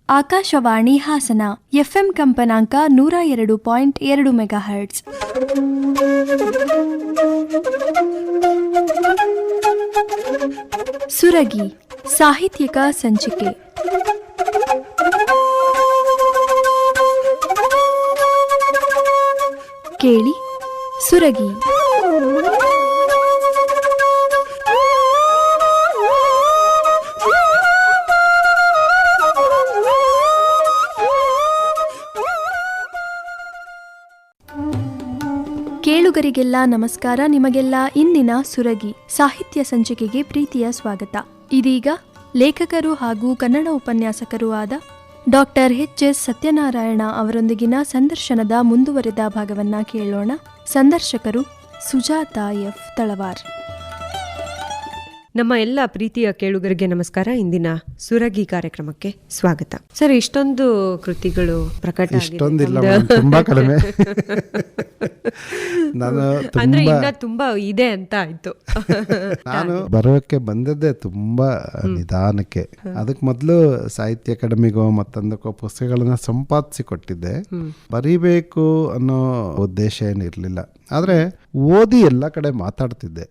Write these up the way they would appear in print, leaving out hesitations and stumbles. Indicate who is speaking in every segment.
Speaker 1: Akashvani Hassan FM ಕಂಪನಾಂಕ 102.2 megahertz. Suragi ಸಾಹಿತ್ಯಿಕ ಸಂಚಿಕೆ. ಕೇಳಿ ಸುರಗಿ. ಕೇಳುಗರಿಗೆಲ್ಲ ನಮಸ್ಕಾರ. ನಿಮಗೆಲ್ಲ ಇಂದಿನ ಸುರಗಿ ಸಾಹಿತ್ಯ ಸಂಚಿಕೆಗೆ ಪ್ರೀತಿಯ ಸ್ವಾಗತ. ಇದೀಗ ಲೇಖಕರು ಹಾಗೂ ಕನ್ನಡ ಉಪನ್ಯಾಸಕರೂ ಆದ ಡಾಕ್ಟರ್ ಎಚ್.ಎಸ್. ಸತ್ಯನಾರಾಯಣ ಅವರೊಂದಿಗಿನ ಸಂದರ್ಶನದ ಮುಂದುವರೆದ ಭಾಗವನ್ನ ಕೇಳೋಣ. ಸಂದರ್ಶಕರು ಸುಜಾತ ಎಫ್. ತಳವಾರ್.
Speaker 2: ನಮ್ಮ ಎಲ್ಲ ಪ್ರೀತಿಯ ಕೇಳುಗರಿಗೆ ನಮಸ್ಕಾರ. ಇಂದಿನ ಸುರಗಿ ಕಾರ್ಯಕ್ರಮಕ್ಕೆ ಸ್ವಾಗತ. ಸರ್, ಇಷ್ಟೊಂದು ಕೃತಿಗಳು ಪ್ರಕಟ
Speaker 3: ತುಂಬಾ ಕಡಿಮೆ. ನಾನು
Speaker 2: ಅಂದ್ರೆ ಇನ್ನ ತುಂಬಾ ಇದೆ ಅಂತ ಆಯ್ತು.
Speaker 3: ನಾನು ಬರೋಕ್ಕೆ ಬಂದದ್ದೇ ತುಂಬಾ ನಿಧಾನಕ್ಕೆ. ಅದಕ್ಕೆ ಮೊದಲು ಸಾಹಿತ್ಯ ಅಕಾಡೆಮಿಗೋ ಮತ್ತೊಂದಕ್ಕೋ ಪುಸ್ತಕಗಳನ್ನ ಸಂಪಾದಿಸಿ ಕೊಟ್ಟಿದ್ದೆ. ಬರೀಬೇಕು ಅನ್ನೋ ಉದ್ದೇಶ ಏನಿರ್ಲಿಲ್ಲ. ಆದ್ರೆ ಓದಿ ಎಲ್ಲ ಕಡೆ ಮಾತಾಡ್ತಿದ್ದೆ,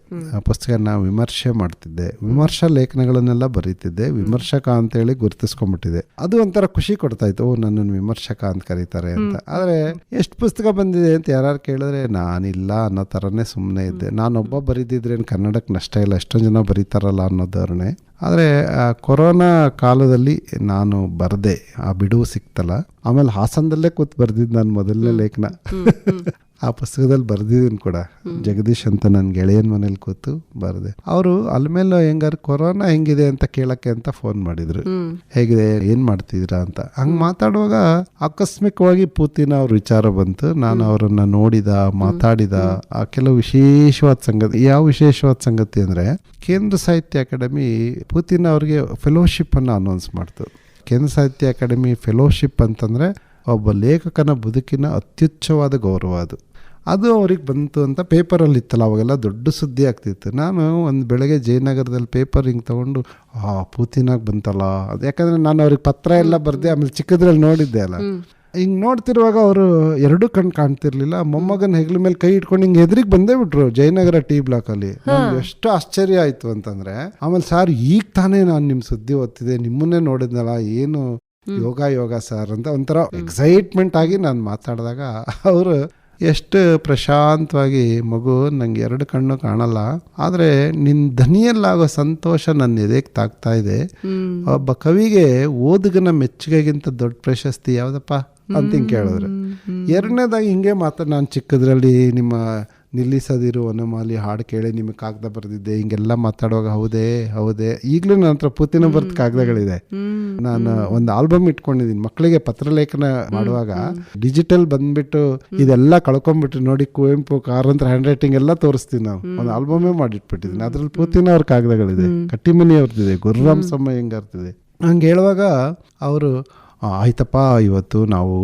Speaker 3: ಪುಸ್ತಕನ ವಿಮರ್ಶೆ ಮಾಡ್ತಿದ್ದೆ, ವಿಮರ್ಶಾ ಲೇಖನಗಳನ್ನೆಲ್ಲ ಬರೀತಿದ್ದೆ, ವಿಮರ್ಶಕ ಅಂತ ಹೇಳಿ ಗುರುತಿಸ್ಕೊಂಡ್ಬಿಟ್ಟಿದೆ. ಅದು ಒಂಥರ ಖುಷಿ ಕೊಡ್ತಾ ಇತ್ತು, ನನ್ನನ್ನು ವಿಮರ್ಶಕ ಅಂತ ಕರೀತಾರೆ ಅಂತ. ಆದ್ರೆ ಎಷ್ಟು ಪುಸ್ತಕ ಬಂದಿದೆ ಅಂತ ಯಾರು ಕೇಳಿದ್ರೆ ನಾನಿಲ್ಲ ಅನ್ನೋ ತರನೇ ಸುಮ್ಮನೆ ಇದ್ದೆ. ನಾನೊಬ್ಬ ಬರೀದಿದ್ರೆ ಕನ್ನಡಕ್ಕೆ ನಷ್ಟ ಇಲ್ಲ, ಎಷ್ಟೊಂದು ಜನ ಬರೀತಾರಲ್ಲ ಅನ್ನೋ ಧೋರಣೆ. ಆದರೆ ಕೊರೋನಾ ಕಾಲದಲ್ಲಿ ನಾನು ಬರೆದೆ, ಆ ಬಿಡುವು ಸಿಕ್ತಲ್ಲ. ಆಮೇಲೆ ಹಾಸನದಲ್ಲೇ ಕೂತ್ ಬರ್ದಿದ್ದು ನಾನು ಮೊದಲನೇ ಲೇಖನ. ಆ ಪುಸ್ತಕದಲ್ಲಿ ಬರ್ದಿದ್ದೀನಿ ಕೂಡ. ಜಗದೀಶ್ ಅಂತ ನನ್ನ ಗೆಳೆಯನ ಮನೇಲಿ ಕೂತು ಬರೆದೆ. ಅವರು ಅಲ್ಮೇಲೆ ಹೆಂಗಾರು ಕೊರೋನಾ ಹೆಂಗಿದೆ ಅಂತ ಕೇಳಕ್ಕೆ ಅಂತ ಫೋನ್ ಮಾಡಿದ್ರು, ಹೇಗಿದೆ, ಏನ್ ಮಾಡ್ತಿದ್ದೀರಾ ಅಂತ. ಹಂಗೆ ಮಾತಾಡುವಾಗ ಆಕಸ್ಮಿಕವಾಗಿ ಪುತಿನ್ ಅವ್ರ ವಿಚಾರ ಬಂತು. ನಾನು ಅವರನ್ನ ನೋಡಿದ, ಮಾತಾಡಿದ. ಆ ಕೆಲವು ವಿಶೇಷವಾದ ಸಂಗತಿ. ಯಾವ ವಿಶೇಷವಾದ ಸಂಗತಿ ಅಂದ್ರೆ, ಕೇಂದ್ರ ಸಾಹಿತ್ಯ ಅಕಾಡೆಮಿ ಪುತಿನ್ ಅವ್ರಿಗೆ ಫೆಲೋಶಿಪ್ ಅನ್ನು ಅನೌನ್ಸ್ ಮಾಡ್ತು. ಕೇಂದ್ರ ಸಾಹಿತ್ಯ ಅಕಾಡೆಮಿ ಫೆಲೋಶಿಪ್ ಅಂತಂದ್ರೆ ಒಬ್ಬ ಲೇಖಕನ ಬದುಕಿನ ಅತ್ಯುಚ್ಚವಾದ ಗೌರವ. ಅದು ಅವ್ರಿಗೆ ಬಂತು ಅಂತ ಪೇಪರಲ್ಲಿ ಇತ್ತಲ್ಲ, ಅವಾಗೆಲ್ಲ ದೊಡ್ಡ ಸುದ್ದಿ ಆಗ್ತಿತ್ತು. ನಾನು ಒಂದು ಬೆಳಗ್ಗೆ ಜಯನಗರದಲ್ಲಿ ಪೇಪರ್ ಹಿಂಗೆ ತೊಗೊಂಡು ಪುತಿನಾಗ ಬಂತಲ್ಲ ಅದು. ಯಾಕಂದರೆ ನಾನು ಅವ್ರಿಗೆ ಪತ್ರ ಎಲ್ಲ ಬರೆದೆ, ಆಮೇಲೆ ಚಿಕ್ಕದ್ರಲ್ಲಿ ನೋಡಿದ್ದೆ ಅಲ್ಲ. ಹಿಂಗೆ ನೋಡ್ತಿರುವಾಗ ಅವರು ಎರಡೂ ಕಣ್ಣು ಕಾಣ್ತಿರ್ಲಿಲ್ಲ. ಮೊಮ್ಮಗನ ಹೆಗ್ಲ ಮೇಲೆ ಕೈ ಇಟ್ಕೊಂಡು ಹಿಂಗೆ ಎದುರಿಗೆ ಬಂದೇ ಬಿಟ್ರು ಜಯನಗರ ಟಿ ಬ್ಲಾಕಲ್ಲಿ. ಎಷ್ಟು ಆಶ್ಚರ್ಯ ಆಯಿತು ಅಂತಂದರೆ, ಆಮೇಲೆ ಸರ್ ಈಗ ತಾನೇ ನಾನು ನಿಮ್ಮ ಸುದ್ದಿ ಓದ್ತಿದ್ದೆ, ನಿಮ್ಮನ್ನೇ ನೋಡಿದ್ನಲ್ಲ, ಏನು ಯೋಗ ಸರ್ ಅಂತ ಒಂಥರ ಎಕ್ಸೈಟ್ಮೆಂಟ್ ಆಗಿ ನಾನು ಮಾತಾಡಿದಾಗ ಅವರು ಎಷ್ಟು ಪ್ರಶಾಂತವಾಗಿ, ಮಗು ನಂಗೆ ಎರಡು ಕಣ್ಣು ಕಾಣಲ್ಲ, ಆದರೆ ನಿನ್ನ ಧ್ವನಿಯಲ್ಲಾಗೋ ಸಂತೋಷ ನನ್ನ ಎದೆಗೆ ತಾಗ್ತಾ ಇದೆ. ಒಬ್ಬ ಕವಿಗೆ ಓದುಗನ ಮೆಚ್ಚುಗೆಗಿಂತ ದೊಡ್ಡ ಪ್ರಶಸ್ತಿ ಯಾವುದಪ್ಪ ಅಂತ ಹಿಂಗೆ ಕೇಳಿದ್ರು. ಎರಡನೇದಾಗಿ ಹಿಂಗೆ ನಾನು ಚಿಕ್ಕದ್ರಲ್ಲಿ ನಿಮ್ಮ ನಿಲ್ಲಿಸದಿರು ವನಮಾಲಿ ಹಾಡು ಕೇಳಿ ನಿಮಗೆ ಕಾಗದ ಬರೆದಿದ್ದೆ, ಹಿಂಗೆಲ್ಲ ಮಾತಾಡುವಾಗ ಹೌದೇ ಈಗಲೂ ನನ್ನ ಹತ್ರ ಪುತಿನ ಬರ್ತ ಕಾಗದಗಳಿದೆ. ನಾನು ಒಂದು ಆಲ್ಬಮ್ ಇಟ್ಕೊಂಡಿದ್ದೀನಿ. ಮಕ್ಕಳಿಗೆ ಪತ್ರಲೇಖನ ಮಾಡುವಾಗ ಡಿಜಿಟಲ್ ಬಂದ್ಬಿಟ್ಟು ಇದೆಲ್ಲ ಕಳ್ಕೊಂಡ್ಬಿಟ್ಟು ನೋಡಿ, ಕುವೆಂಪು ಕಾರಂತರ ಹ್ಯಾಂಡ್ ರೈಟಿಂಗ್ ಎಲ್ಲ ತೋರಿಸ್ತೀವಿ. ನಾವು ಒಂದು ಆಲ್ಬಮೇ ಮಾಡಿಟ್ಬಿಟ್ಟಿದ್ದೀನಿ. ಅದ್ರಲ್ಲಿ ಪುತಿನ ಅವ್ರ ಕಾಗದಗಳಿದೆ, ಕಟ್ಟಿಮನಿ ಅವ್ರದ್ದಿದೆ, ಗುರುರಾಮ್ ಸಮಯ್ಯಂಗಾರ್ದಿದೆ. ಹಂಗೆ ಹೇಳುವಾಗ ಅವರು ಆಯ್ತಪ್ಪ, ಇವತ್ತು ನಾವು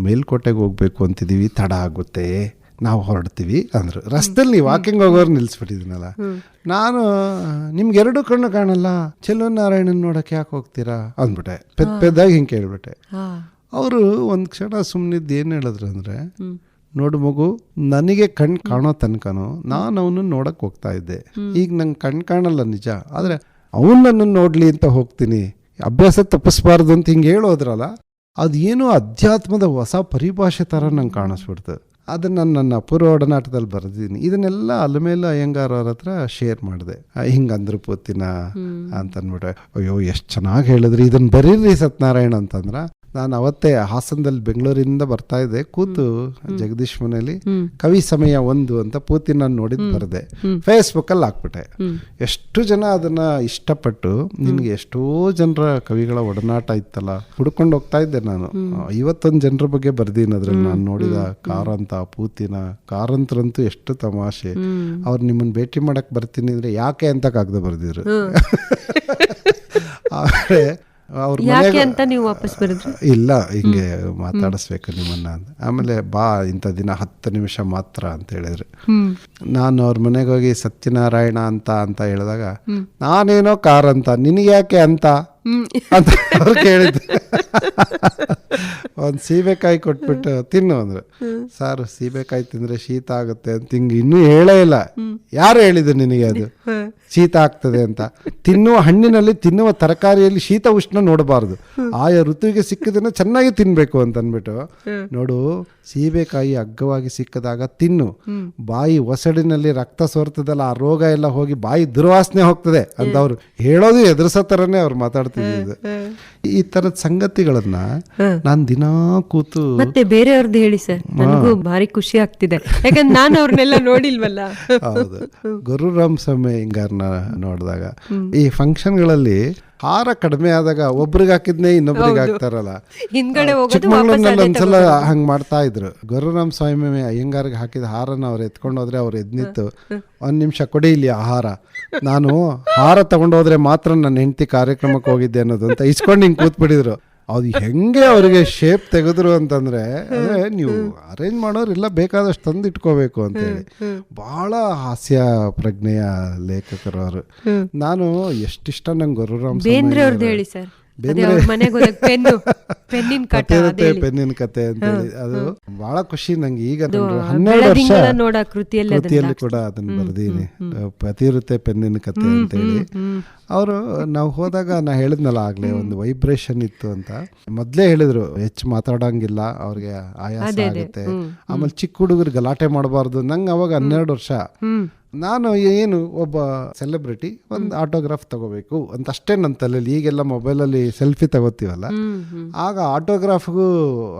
Speaker 3: ಮೇಲ್ಕೋಟೆಗೆ ಹೋಗ್ಬೇಕು ಅಂತಿದ್ದೀವಿ, ತಡ ಆಗುತ್ತೆ, ನಾವು ಹೊರಡ್ತೀವಿ ಅಂದರು. ರಸ್ತೆಯಲ್ಲಿ ವಾಕಿಂಗ್ ಹೋಗೋರು ನಿಲ್ಲಿಸ್ಬಿಟ್ಟಿದ್ದೀನಲ್ಲ. ನಾನು ನಿಮ್ಗೆ ಎರಡು ಕಣ್ಣು ಕಾಣಲ್ಲ, ಚೆಲುವನಾರಾಯಣನ್ ನೋಡಕ್ಕೆ ಯಾಕೆ ಹೋಗ್ತೀರಾ ಅಂದ್ಬಿಟ್ಟೆ. ಪೆದ್ದಾಗಿ ಹಿಂಗೆ ಕೇಳ್ಬಿಟ್ಟೆ. ಅವರು ಒಂದು ಕ್ಷಣ ಸುಮ್ಮನಿದ್ದು ಏನು ಹೇಳಿದ್ರು ಅಂದರೆ, ನೋಡು ಮಗು, ನನಗೆ ಕಣ್ಣು ಕಾಣೋ ತನಕನೂ ನಾನು ಅವನು ನೋಡಕ್ಕೆ ಹೋಗ್ತಾ ಇದ್ದೆ. ಈಗ ನಂಗೆ ಕಣ್ಣು ಕಾಣಲ್ಲ ನಿಜ, ಆದರೆ ಅವನು ನನ್ನನ್ನು ನೋಡಲಿ ಅಂತ ಹೋಗ್ತೀನಿ, ಅಭ್ಯಾಸ ತಪ್ಪಿಸ್ಬಾರ್ದು ಅಂತ ಹಿಂಗೆ ಹೇಳೋದ್ರಲ್ಲ, ಅದು ಏನೋ ಅಧ್ಯಾತ್ಮದ ಹೊಸ ಪರಿಭಾಷೆ ಥರ ನಂಗೆ ಕಾಣಿಸ್ಬಿಡ್ತು. ಅದನ್ನು ನಾನು ನನ್ನ ಅಪೂರ್ವ ಒಡನಾಟದಲ್ಲಿ ಬರೆದಿದ್ದೀನಿ. ಇದನ್ನೆಲ್ಲ ಅಲ್ಮೇಲೆ ಅಯ್ಯಂಗಾರ್ ಅವ್ರ ಹತ್ರ ಶೇರ್ ಮಾಡಿದೆ. ಹಿಂಗಂದ್ರು ಪುತಿನ ಅಂತಂದ್ಬಿಟ್ಟೆ. ಅಯ್ಯೋ ಎಷ್ಟು ಚೆನ್ನಾಗಿ ಹೇಳಿದ್ರಿ, ಇದನ್ನು ಬರೀರಿ ಸತ್ಯನಾರಾಯಣ ಅಂತಂದ್ರೆ. ನಾನು ಅವತ್ತೇ ಹಾಸನದಲ್ಲಿ ಬೆಂಗಳೂರಿಂದ ಬರ್ತಾ ಇದ್ದೆ, ಕೂತು ಜಗದೀಶ್ ಮನೇಲಿ ಕವಿ ಸಮಯ 1 ಅಂತ ಪೂತಿ ನಾನು ನೋಡಿದ್ ಬರೆದೆ, ಫೇಸ್ಬುಕ್ಕಲ್ಲಿ ಹಾಕ್ಬಿಟ್ಟೆ. ಎಷ್ಟು ಜನ ಅದನ್ನ ಇಷ್ಟಪಟ್ಟು, ನಿನ್ಗೆ ಎಷ್ಟೋ ಜನರ ಕವಿಗಳ ಒಡನಾಟ ಇತ್ತಲ್ಲ, ಹುಡ್ಕೊಂಡು ಹೋಗ್ತಾ ಇದ್ದೆ ನಾನು. 51 ಜನರ ಬಗ್ಗೆ ಬರ್ದೀನಿ ಅದ್ರಲ್ಲಿ. ನಾನು ನೋಡಿದ ಕಾರಂತ, ಪೂತಿನ. ಕಾರಂತರಂತೂ ಎಷ್ಟು ತಮಾಷೆ. ಅವ್ರು ನಿಮ್ಮನ್ನ ಭೇಟಿ ಮಾಡಕ್ ಬರ್ತೀನಿ ಅಂದ್ರೆ ಯಾಕೆ ಅಂತ ಕಾಗದ ಬರ್ದಿದ್ರು. ಆದ್ರೆ ಇಲ್ಲ, ಹಿಂಗೆ ಮಾತಾಡಿಸ್ಬೇಕು ನಿಮ್ಮನ್ನ ಅಂತ. ಆಮೇಲೆ ಬಾ ಇಂಥ ದಿನ 10 ನಿಮಿಷ ಮಾತ್ರ ಅಂತ ಹೇಳಿದ್ರು. ನಾನು ಅವ್ರ ಮನೆಗೆ ಹೋಗಿ ಸತ್ಯನಾರಾಯಣ ಅಂತ ಹೇಳಿದಾಗ, ನಾನೇನೋ ಕಾರಂತ, ನಿನಗೆ ಯಾಕೆ ಅಂತ ಅಂತ ಅವ್ರು ಕೇಳಿದ್ರು. ಒಂದು ಸೀಬೆಕಾಯಿ ಕೊಟ್ಬಿಟ್ಟು ತಿನ್ನು ಅಂದ್ರು. ಸಾರು ಸೀಬೆಕಾಯಿ ತಿಂದ್ರೆ ಶೀತ ಆಗುತ್ತೆ ಅಂತ ಹಿಂಗೆ ಇನ್ನೂ ಹೇಳೇ ಇಲ್ಲ. ಯಾರು ಹೇಳಿದ್ರು ನಿನಗೆ ಅದು ಶೀತ ಆಗ್ತದೆ ಅಂತ? ತಿನ್ನುವ ಹಣ್ಣಿನಲ್ಲಿ, ತಿನ್ನುವ ತರಕಾರಿಯಲ್ಲಿ ಶೀತ ಉಷ್ಣ ನೋಡಬಾರ್ದು, ಆಯಾ ಋತುವಿಗೆ ಸಿಕ್ಕದನ್ನ ಚೆನ್ನಾಗಿ ತಿನ್ಬೇಕು ಅಂತ ಅಂದ್ಬಿಟ್ಟು, ನೋಡು ಸೀಬೆಕಾಯಿ ಅಗ್ಗವಾಗಿ ಸಿಕ್ಕದಾಗ ತಿನ್ನು, ಬಾಯಿ ಒಸಡಿನಲ್ಲಿ ರಕ್ತ ಸೋರ್ತದಲ್ಲ, ಆ ರೋಗ ಎಲ್ಲ ಹೋಗಿ ಬಾಯಿ ದುರ್ವಾಸನೆ ಹೋಗ್ತದೆ ಅಂತ ಅವ್ರು ಹೇಳೋದು ಎದುರಿಸೋ ಥರನೇ ಅವ್ರು ಮಾತಾಡ್ತಿದ್ದು. ಈ ತರದ ಸಂಗತಿಗಳನ್ನ ನಾನು ದಿನಾ ಕೂತು
Speaker 2: ಮತ್ತೆ ಬೇರೆಯವ್ರದ್ದು ಹೇಳಿ ಸರ್, ನನಗೂ ಭಾರಿ ಖುಷಿ ಆಗ್ತಿದೆ, ಯಾಕಂದ್ರೆ ನಾನು ಅವ್ರನ್ನೆಲ್ಲ ನೋಡಿಲ್ವಲ್ಲ.
Speaker 3: ಹೌದು, ಗುರುರಾಮ್ ಸ್ವಾಮಿ ಹಿಂಗಾರ್ನ ನೋಡಿದಾಗ ಈ ಫಂಕ್ಷನ್ಗಳಲ್ಲಿ ಹಾರ ಕಡಿಮೆ ಆದಾಗ ಒಬ್ರಿಗೆ ಹಾಕಿದ್ನೇ ಇನ್ನೊಬ್ರಿಗೆ ಹಾಕ್ತಾರಲ್ಲ,
Speaker 2: ಹಿಂದ್ಗಡೆ
Speaker 3: ಚಿಕ್ಕಮಗಳೂರಿನಲ್ಲಿ ಒಂದ್ಸಲ ಹಂಗ್ ಮಾಡ್ತಾ ಇದ್ರು. ಗುರುರಾಮ್ ಸ್ವಾಮಿ ಅಯ್ಯಂಗಾರ್ಗೆ ಹಾಕಿದ ಹಾರನ ಅವ್ರು ಎತ್ಕೊಂಡು ಹೋದ್ರೆ ಅವ್ರು ಎದ್ನಿತ್ತು, 1 ನಿಮಿಷ ಕೊಡಿ ಇಲ್ಲಿ ಆಹಾರ, ನಾನು ಹಾರ ತಗೊಂಡೋದ್ರೆ ಮಾತ್ರ ನನ್ನ ಹೆಂಡತಿ ಕಾರ್ಯಕ್ರಮಕ್ಕೆ ಹೋಗಿದ್ದೆ ಅನ್ನೋದು ಅಂತ ಇಸ್ಕೊಂಡು ಹಿಂಗೆ ಕೂತ್ಬಿಟ್ಟಿದ್ರು. ಅದು ಹೆಂಗೆ ಅವ್ರಿಗೆ ಶೇಪ್ ತೆಗೆದ್ರು ಅಂತಂದ್ರೆ, ಅಂದ್ರೆ ನೀವು ಅರೇಂಜ್ ಮಾಡೋರಿಲ್ಲ, ಬೇಕಾದಷ್ಟು ತಂದು ಇಟ್ಕೋಬೇಕು ಅಂತೇಳಿ. ಬಹಳ ಹಾಸ್ಯ ಪ್ರಜ್ಞೆಯ ಲೇಖಕರು ಅವರು. ನಾನು ಎಷ್ಟಿಷ್ಟ ನಂಗೆ ಗುರುರಾಮ್
Speaker 2: ಬೇಂದ್ರೆ ಅವ್ರದ್ದು ಹೇಳಿ ಸರ್, ಪೆನ್ನಿನ
Speaker 3: ಕತೆ ಅಂತೇಳಿ, ಅದು ಬಹಳ ಖುಷಿ ನಂಗೆ. ಈಗ 12 ವರ್ಷ ಕೃತಿಯಲ್ಲಿ ಕೂಡ ಅದನ್ನ ಬರ್ದೀನಿ, ಪತಿರುತ್ತೆ ಪೆನ್ನಿನ ಕತೆ ಅಂತೇಳಿ. ಅವರು ನಾವು ಹೋದಾಗ ನಾ ಹೇಳಿದ್ನಲ್ಲ ಆಗ್ಲೇ, ಒಂದು ವೈಬ್ರೇಷನ್ ಇತ್ತು ಅಂತ ಮೊದ್ಲೇ ಹೇಳಿದ್ರು, ಹೆಚ್ಚು ಮಾತಾಡಂಗಿಲ್ಲ, ಅವ್ರಿಗೆ ಆಯಾಸ ಆಗುತ್ತೆ, ಆಮೇಲೆ ಚಿಕ್ಕ ಹುಡುಗರು ಗಲಾಟೆ ಮಾಡಬಾರ್ದು. ನಂಗೆ ಅವಾಗ 12 ವರ್ಷ. ನಾನು ಏನು ಒಬ್ಬ ಸೆಲೆಬ್ರಿಟಿ ಒಂದು ಆಟೋಗ್ರಾಫ್ ತಗೋಬೇಕು ಅಂತ ಅಷ್ಟೇ ನನ್ನ ತಲೆಯಲ್ಲಿ. ಈಗೆಲ್ಲ ಮೊಬೈಲಲ್ಲಿ ಸೆಲ್ಫಿ ತಗೋತೀವಲ್ಲ, ಆಗ ಆಟೋಗ್ರಾಫ್ಗೂ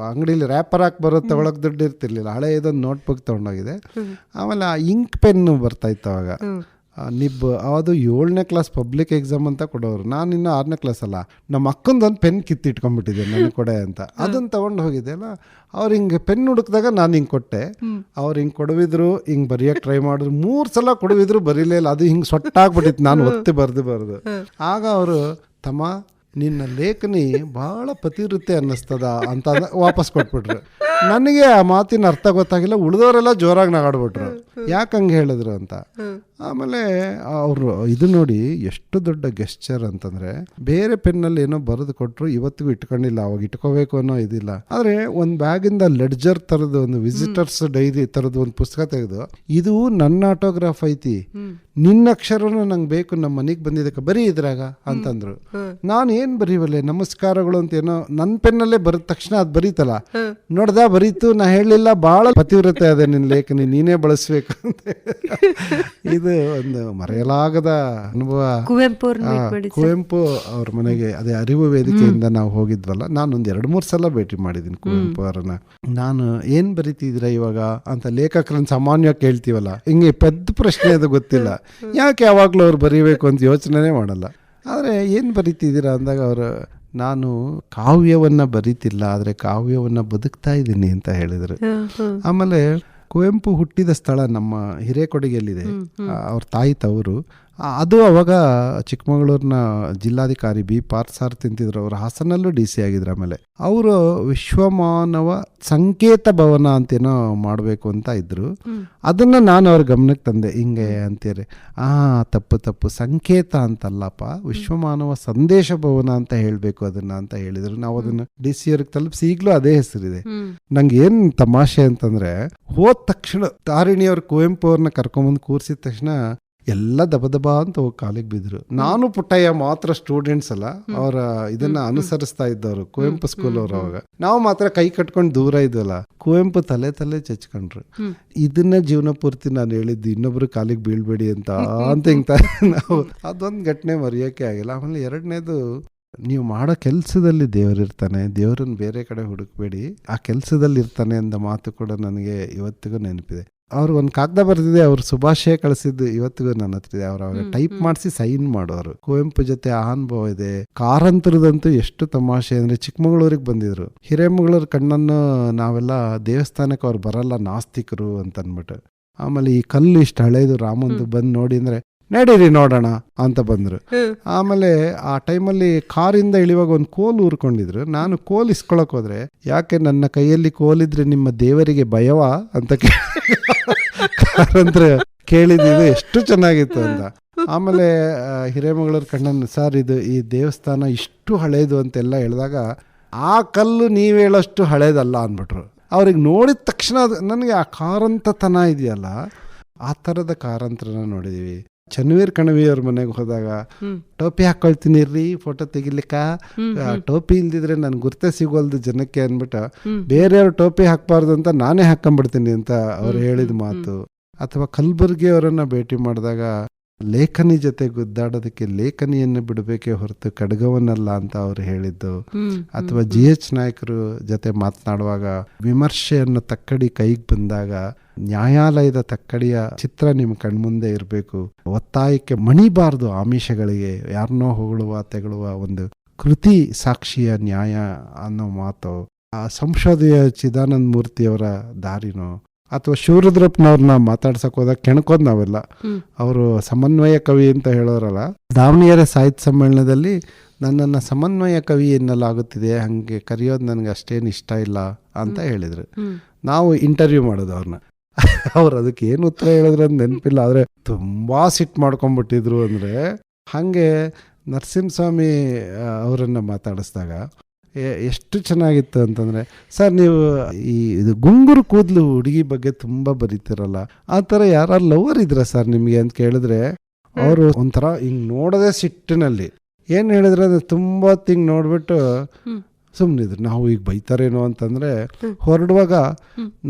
Speaker 3: ಅಂಗಡಿಲಿ ರ್ಯಾಪರ್ ಹಾಕಿ ಬರೋದು ತಗೊಳಕ್ ದುಡ್ಡು ಇರ್ತಿರ್ಲಿಲ್ಲ. ಹಳೆ ಇದೊಂದು ನೋಟ್ಬುಕ್ ತಗೊಂಡೋಗಿದೆ. ಆಮೇಲೆ ಆ ಇಂಕ್ ಪೆನ್ನು ಬರ್ತಾ ಇತ್ತು ಅವಾಗ, ನಿಬ್. ಅದು 7ನೇ ಕ್ಲಾಸ್ ಪಬ್ಲಿಕ್ ಎಕ್ಸಾಮ್ ಅಂತ ಕೊಡೋರು. ನಾನು ಇನ್ನು 6ನೇ ಕ್ಲಾಸ್ ಅಲ್ಲ. ನಮ್ಮ ಅಕ್ಕಂದೊಂದು ಪೆನ್ ಕಿತ್ತಿಟ್ಕೊಂಡ್ಬಿಟ್ಟಿದ್ದೆ ನನಗೆ ಕೊಡೆ ಅಂತ. ಅದನ್ನು ತಗೊಂಡು ಹೋಗಿದ್ದೆ ಅಲ್ಲ, ಅವ್ರು ಹಿಂಗೆ ಪೆನ್ ಹುಡುಕಿದಾಗ ನಾನು ಹಿಂಗೆ ಕೊಟ್ಟೆ. ಅವ್ರು ಹಿಂಗೆ ಕೊಡವಿದ್ರು, ಹಿಂಗೆ ಬರೆಯೋಕೆ ಟ್ರೈ ಮಾಡಿದ್ರು. 3 ಸಲ ಕೊಡವಿದ್ರು, ಬರೀಲೇ ಇಲ್ಲ. ಅದು ಹಿಂಗೆ ಸೊಟ್ಟಾಗ್ಬಿಟ್ಟಿತ್ತು, ನಾನು ಒತ್ತಿ ಬರೆದು. ಆಗ ಅವರು, ತಮ್ಮ ನಿನ್ನ ಲೇಖನಿ ಬಹಳ ಪತಿವೃತ್ತೆ ಅನ್ನಿಸ್ತದ ಅಂತ ವಾಪಸ್ ಕೊಟ್ಬಿಟ್ರು. ನನಗೆ ಆ ಮಾತಿನ ಅರ್ಥ ಗೊತ್ತಾಗಿಲ್ಲ. ಉಳಿದವರೆಲ್ಲ ಜೋರಾಗಿ ನಗಾಡ್ಬಿಟ್ರು, ಯಾಕೆ ಹಂಗೆ ಹೇಳಿದ್ರು ಅಂತ. ಆಮೇಲೆ ಅವರು ಇದು ನೋಡಿ ಎಷ್ಟು ದೊಡ್ಡ ಗೆಸ್ಚರ್ ಅಂತಂದ್ರೆ, ಬೇರೆ ಪೆನ್ನಲ್ಲಿ ಏನೋ ಬರೆದು ಕೊಟ್ಟರು, ಇವತ್ತಿಗೂ ಇಟ್ಕೊಂಡಿಲ್ಲ. ಅವಾಗ ಇಟ್ಕೋಬೇಕು ಅನ್ನೋ ಇದಿಲ್ಲ. ಆದರೆ ಒಂದು ಬ್ಯಾಗಿಂದ ಲೆಡ್ಜರ್ ಥರದ್ದು ಒಂದು ವಿಸಿಟರ್ಸ್ ಡೈರಿ ಥರದ್ದು ಒಂದು ಪುಸ್ತಕ ತೆಗೆದು, ಇದು ನನ್ನ ಆಟೋಗ್ರಾಫ್ ಐತಿ, ನಿನ್ನ ಅಕ್ಷರನ ನಂಗೆ ಬೇಕು, ನಮ್ಮ ಮನೆಗೆ ಬಂದಿದ್ದಕ್ಕೆ ಬರೀ ಇದ್ರಾಗ ಅಂತಂದ್ರು. ನಾನು ಏನು ಬರೀವಲ್ಲೇ, ನಮಸ್ಕಾರಗಳು ಅಂತ ಏನೋ ನನ್ನ ಪೆನ್ನಲ್ಲೇ ಬರೆದ ತಕ್ಷಣ ಅದು ಬರೀತಲ್ಲ, ನೋಡ್ದ ಬರೀತು. ನಾ ಹೇಳಲಿಲ್ಲ, ಭಾಳ ಪತಿವ್ರತೆ ಅದೇ ನಿನ್ನ ಲೇಖನಿ, ನೀನೇ ಬಳಸ್ಬೇಕು ಅಂತ. ಇದು ಒಂದು ಮರೆಯಲಾಗದ ಅನುಭವ. ಕುವೆಂಪು ಅವ್ರ ಮನೆಗೆ, ಅದೇ ಅರಿವು ವೇದಿಕೆಯಿಂದ ನಾವು ಹೋಗಿದ್ವಲ್ಲ, ನಾನೊಂದು 2-3 ಸಲ ಭೇಟಿ ಮಾಡಿದ್ದೀನಿ ಕುವೆಂಪು ಅವರನ್ನ. ನಾನು ಏನ್ ಬರೀತಿದ್ರ ಇವಾಗ ಅಂತ ಲೇಖಕರನ್ನ ಸಾಮಾನ್ಯವಾಗಿ ಕೇಳ್ತೀವಲ್ಲ, ಹಿಂಗೆ ಪೆದ್ದ ಪ್ರಶ್ನೆ ಅದು ಗೊತ್ತಿಲ್ಲ, ಯಾಕೆ ಯಾವಾಗ್ಲೂ ಅವ್ರು ಬರೀಬೇಕು ಅಂತ ಯೋಚನೆ ಮಾಡಲ್ಲ. ಆದ್ರೆ ಏನ್ ಬರೀತಿದ್ದೀರಾ ಅಂದಾಗ ಅವರು, ನಾನು ಕಾವ್ಯವನ್ನ ಬರೀತಿಲ್ಲ, ಆದ್ರೆ ಕಾವ್ಯವನ್ನ ಬದುಕ್ತಾ ಇದ್ದೀನಿ ಅಂತ ಹೇಳಿದ್ರು. ಆಮೇಲೆ ಕುವೆಂಪು ಹುಟ್ಟಿದ ಸ್ಥಳ ನಮ್ಮ ಹಿರೇಕೊಡಗೆಯಲ್ಲಿದೆ, ಅವ್ರ ತಾಯಿ ತವರು. ಅದು ಅವಾಗ ಚಿಕ್ಕಮಗಳೂರಿನ ಜಿಲ್ಲಾಧಿಕಾರಿ ಬಿ ಪಾರ್ಥಸಾರಥಿ ತಿಂತಿದ್ರು. ಅವರು ಹಾಸನಲ್ಲೂ DC ಆಗಿದ್ರು. ಆಮೇಲೆ ಅವರು ವಿಶ್ವಮಾನವ ಸಂಕೇತ ಭವನ ಅಂತೇನೋ ಮಾಡಬೇಕು ಅಂತ ಇದ್ರು. ಅದನ್ನ ನಾನು ಅವ್ರ ಗಮನಕ್ಕೆ ತಂದೆ, ಹಿಂಗೆ ಅಂತೀರಿ. ತಪ್ಪು ಸಂಕೇತ ಅಂತಲ್ಲಪ್ಪ, ವಿಶ್ವಮಾನವ ಸಂದೇಶ ಭವನ ಅಂತ ಹೇಳ್ಬೇಕು ಅದನ್ನ ಅಂತ ಹೇಳಿದ್ರು. ನಾವು ಅದನ್ನ DC ಅವ್ರಿಗೆ ತಲುಪಿಸಿ ಈಗಲೂ ಅದೇ ಹೆಸರಿದೆ. ನಂಗೆ ಏನ್ ತಮಾಷೆ ಅಂತಂದ್ರೆ, ಹೋದ ತಕ್ಷಣ ತಾರಿಣಿಯವ್ರ ಕುವೆಂಪು ಅವ್ರನ್ನ ಕರ್ಕೊಂಬಂದು ಕೂರ್ಸಿದ ತಕ್ಷಣ ಎಲ್ಲ ದಬ ಅಂತ ಹೋಗಿ ಕಾಲಿಗೆ ಬಿದ್ರು. ನಾನು ಪುಟ್ಟಯ್ಯ ಮಾತ್ರ ಸ್ಟೂಡೆಂಟ್ಸ್ ಅಲ್ಲ, ಅವರ ಇದನ್ನ ಅನುಸರಿಸ್ತಾ ಇದ್ದವರು ಕುವೆಂಪು ಸ್ಕೂಲ್ ಅವರು. ಅವಾಗ ನಾವು ಮಾತ್ರ ಕೈ ಕಟ್ಕೊಂಡು ದೂರ ಇದ್ವಲ್ಲ, ಕುವೆಂಪು ತಲೆ ಚಚ್ಕೊಂಡ್ರು. ಇದನ್ನ ಜೀವನ ಪೂರ್ತಿ ನಾನು ಹೇಳಿದ್ದು, ಇನ್ನೊಬ್ರು ಕಾಲಿಗೆ ಬೀಳ್ಬೇಡಿ ಅಂತ ಹಿಂಗ ನಾವು ಅದೊಂದು ಘಟನೆ ಮರೆಯೋಕೆ ಆಗಿಲ್ಲ. ಆಮೇಲೆ 2ನೇದು, ನೀವು ಮಾಡೋ ಕೆಲಸದಲ್ಲಿ ದೇವರಿರ್ತಾನೆ, ದೇವರನ್ನ ಬೇರೆ ಕಡೆ ಹುಡುಕ್ಬೇಡಿ, ಆ ಕೆಲಸದಲ್ಲಿ ಇರ್ತಾನೆ ಅಂದ ಮಾತು ಕೂಡ ನನಗೆ ಇವತ್ತಿಗೂ ನೆನಪಿದೆ. ಅವ್ರು ಒಂದು ಕಾಗದ ಬರ್ತಿದೆ, ಅವ್ರು ಶುಭಾಶಯ ಕಳಿಸಿದ್ದು ಇವತ್ತಿಗೂ ನನ್ನ ಹತ್ರ ಇದೆ. ಅವ್ರು ಅವಾಗ ಟೈಪ್ ಮಾಡಿಸಿ ಸೈನ್ ಮಾಡೋರು. ಕುವೆಂಪು ಜೊತೆ ಅನುಭವ ಇದೆ. ಕಾರಂತರದಂತೂ ಎಷ್ಟು ತಮಾಷೆ ಅಂದ್ರೆ, ಚಿಕ್ಕಮಗಳೂರಿಗೆ ಬಂದಿದ್ರು. ಹಿರೇಮಗಳೂರು ಕಣ್ಣನ್ನು ನಾವೆಲ್ಲ ದೇವಸ್ಥಾನಕ್ಕೆ ಅವ್ರು ಬರಲ್ಲ, ನಾಸ್ತಿಕರು ಅಂತ ಅಂದ್ಬಿಟ್ಟು. ಆಮೇಲೆ ಈ ಕಲ್ಲು ಇಷ್ಟು ಹಳೇದು ರಾಮಂದು ಬಂದು ನೋಡಿ ಅಂದ್ರೆ, ನಡೀರಿ ನೋಡೋಣ ಅಂತ ಬಂದ್ರು. ಆಮೇಲೆ ಆ ಟೈಮಲ್ಲಿ ಕಾರಿಂದ ಇಳಿಯುವಾಗ ಒಂದು ಕೋಲು ಊರ್ಕೊಂಡಿದ್ರು. ನಾನು ಕೋಲ್ ಇಸ್ಕೊಳಕ್ ಹೋದ್ರೆ, ಯಾಕೆ ನನ್ನ ಕೈಯಲ್ಲಿ ಕೋಲಿದ್ರೆ ನಿಮ್ಮ ದೇವರಿಗೆ ಭಯವಾ ಅಂತ ಕಾರಂತ್ರ ಕೇಳಿದ್ದು ಎಷ್ಟು ಚೆನ್ನಾಗಿತ್ತು ಅಂತ. ಆಮೇಲೆ ಹಿರೇಮಗಳೂರು ಕಣ್ಣನ್ ಸರ್ ಇದು ಈ ದೇವಸ್ಥಾನ ಇಷ್ಟು ಹಳೇದು ಅಂತೆಲ್ಲ ಹೇಳಿದಾಗ ಆ ಕಲ್ಲು ನೀವು ಹೇಳೋಷ್ಟು ಹಳೇದಲ್ಲ ಅಂದ್ಬಿಟ್ರು. ಅವ್ರಿಗೆ ನೋಡಿದ ತಕ್ಷಣ ನನಗೆ ಆ ಕಾರಂತತನ ಇದೆಯಲ್ಲ, ಆ ಥರದ ಕಾರಂತರನ್ನ ನೋಡಿದೀವಿ. ಚನ್ವೀರ್ ಕಣವಿ ಅವ್ರ ಮನೆಗೆ ಹೋದಾಗ ಟೋಪಿ ಹಾಕೊಳ್ತೀನಿ ರೀ ಫೋಟೋ ತೆಗಿಲಿಕ್ಕ, ಟೋಪಿ ಇಲ್ದಿದ್ರೆ ನನ್ ಗುರ್ತೆ ಸಿಗೋಲ್ದು ಜನಕ್ಕೆ ಅಂದ್ಬಿಟ್ಟು ಬೇರೆಯವ್ರು ಟೋಪಿ ಹಾಕ್ಬಾರ್ದು ಅಂತ ನಾನೇ ಹಾಕೊಂಡ್ಬಿಡ್ತೀನಿ ಅಂತ ಅವ್ರು ಹೇಳಿದ ಮಾತು. ಅಥವಾ ಕಲಬುರ್ಗಿ ಅವರನ್ನ ಭೇಟಿ ಮಾಡಿದಾಗ ಲೇಖನಿ ಜೊತೆ ಗುದ್ದಾಡೋದಕ್ಕೆ ಲೇಖನಿಯನ್ನು ಬಿಡಬೇಕೇ ಹೊರತು ಖಡ್ಗವನ್ನಲ್ಲ ಅಂತ ಅವ್ರು ಹೇಳಿದ್ದು. ಅಥವಾ GH ನಾಯಕರು ಜೊತೆ ಮಾತನಾಡುವಾಗ ವಿಮರ್ಶೆಯನ್ನು ತಕ್ಕಡಿ ಕೈಗೆ ಬಂದಾಗ ನ್ಯಾಯಾಲಯದ ತಕ್ಕಡಿಯ ಚಿತ್ರ ನಿಮ್ಮ ಕಣ್ಮುಂದೆ ಇರಬೇಕು, ಒತ್ತಾಯಕ್ಕೆ ಮಣಿಬಾರ್ದು ಆಮಿಷಗಳಿಗೆ, ಯಾರನ್ನೋ ಹೊಗಳುವ ತೆಗಳುವ ಒಂದು ಕೃತಿ ಸಾಕ್ಷಿಯ ನ್ಯಾಯ ಅನ್ನೋ ಮಾತು. ಆ ಸಂಶೋಧನೆಯ ಚಿದಾನಂದ ಮೂರ್ತಿಯವರ ದಾರಿನೋ, ಅಥವಾ ಶಿವರುದ್ರಪ್ಪನವ್ರನ್ನ ಮಾತಾಡ್ಸಕ್ ಹೋದಾಗ ಕೆಣಕೋದ್ ನಾವೆಲ್ಲ. ಅವರು ಸಮನ್ವಯ ಕವಿ ಅಂತ ಹೇಳೋರಲ್ಲ, ದಾವಣಗೆರೆ ಸಾಹಿತ್ಯ ಸಮ್ಮೇಳನದಲ್ಲಿ ನನ್ನನ್ನು ಸಮನ್ವಯ ಕವಿ ಎನ್ನಲಾಗುತ್ತಿದೆ, ಹಂಗೆ ಕರೆಯೋದು ನನಗೆ ಅಷ್ಟೇನು ಇಷ್ಟ ಇಲ್ಲ ಅಂತ ಹೇಳಿದ್ರು. ನಾವು ಇಂಟರ್ವ್ಯೂ ಮಾಡೋದು ಅವ್ರನ್ನ. ಅವ್ರು ಅದಕ್ಕೆ ಏನು ಉತ್ತರ ಹೇಳಿದ್ರು ಅಂತ ನೆನಪಿಲ್ಲ, ಆದರೆ ತುಂಬಾ ಸಿಟ್ಟು ಮಾಡ್ಕೊಂಡ್ಬಿಟ್ಟಿದ್ರು. ಅಂದರೆ ಹಾಗೆ ನರಸಿಂಹಸ್ವಾಮಿ ಅವರನ್ನು ಮಾತಾಡಿಸಿದಾಗ ಎಷ್ಟು ಚೆನ್ನಾಗಿತ್ತು ಅಂತಂದರೆ, ಸರ್ ನೀವು ಇದು ಗುಂಗುರು ಕೂದಲು ಹುಡುಗಿ ಬಗ್ಗೆ ತುಂಬ ಬರೀತಿರಲ್ಲ, ಆ ಥರ ಯಾರು ಲವರ್ ಇದ್ರ ಸರ್ ನಿಮಗೆ ಅಂತ ಕೇಳಿದ್ರೆ ಅವರು ಒಂಥರ ಹಿಂಗೆ ನೋಡೋದೇ ಸಿಟ್ಟಿನಲ್ಲಿ ಏನು ಹೇಳಿದ್ರೆ ಅದು ತುಂಬ ಹಿಂಗೆ ನೋಡ್ಬಿಟ್ಟು ಸುಮ್ಮನಿದ್ರು. ನಾವು ಈಗ ಬೈತಾರೇನೋ ಅಂತಂದರೆ ಹೊರಡುವಾಗ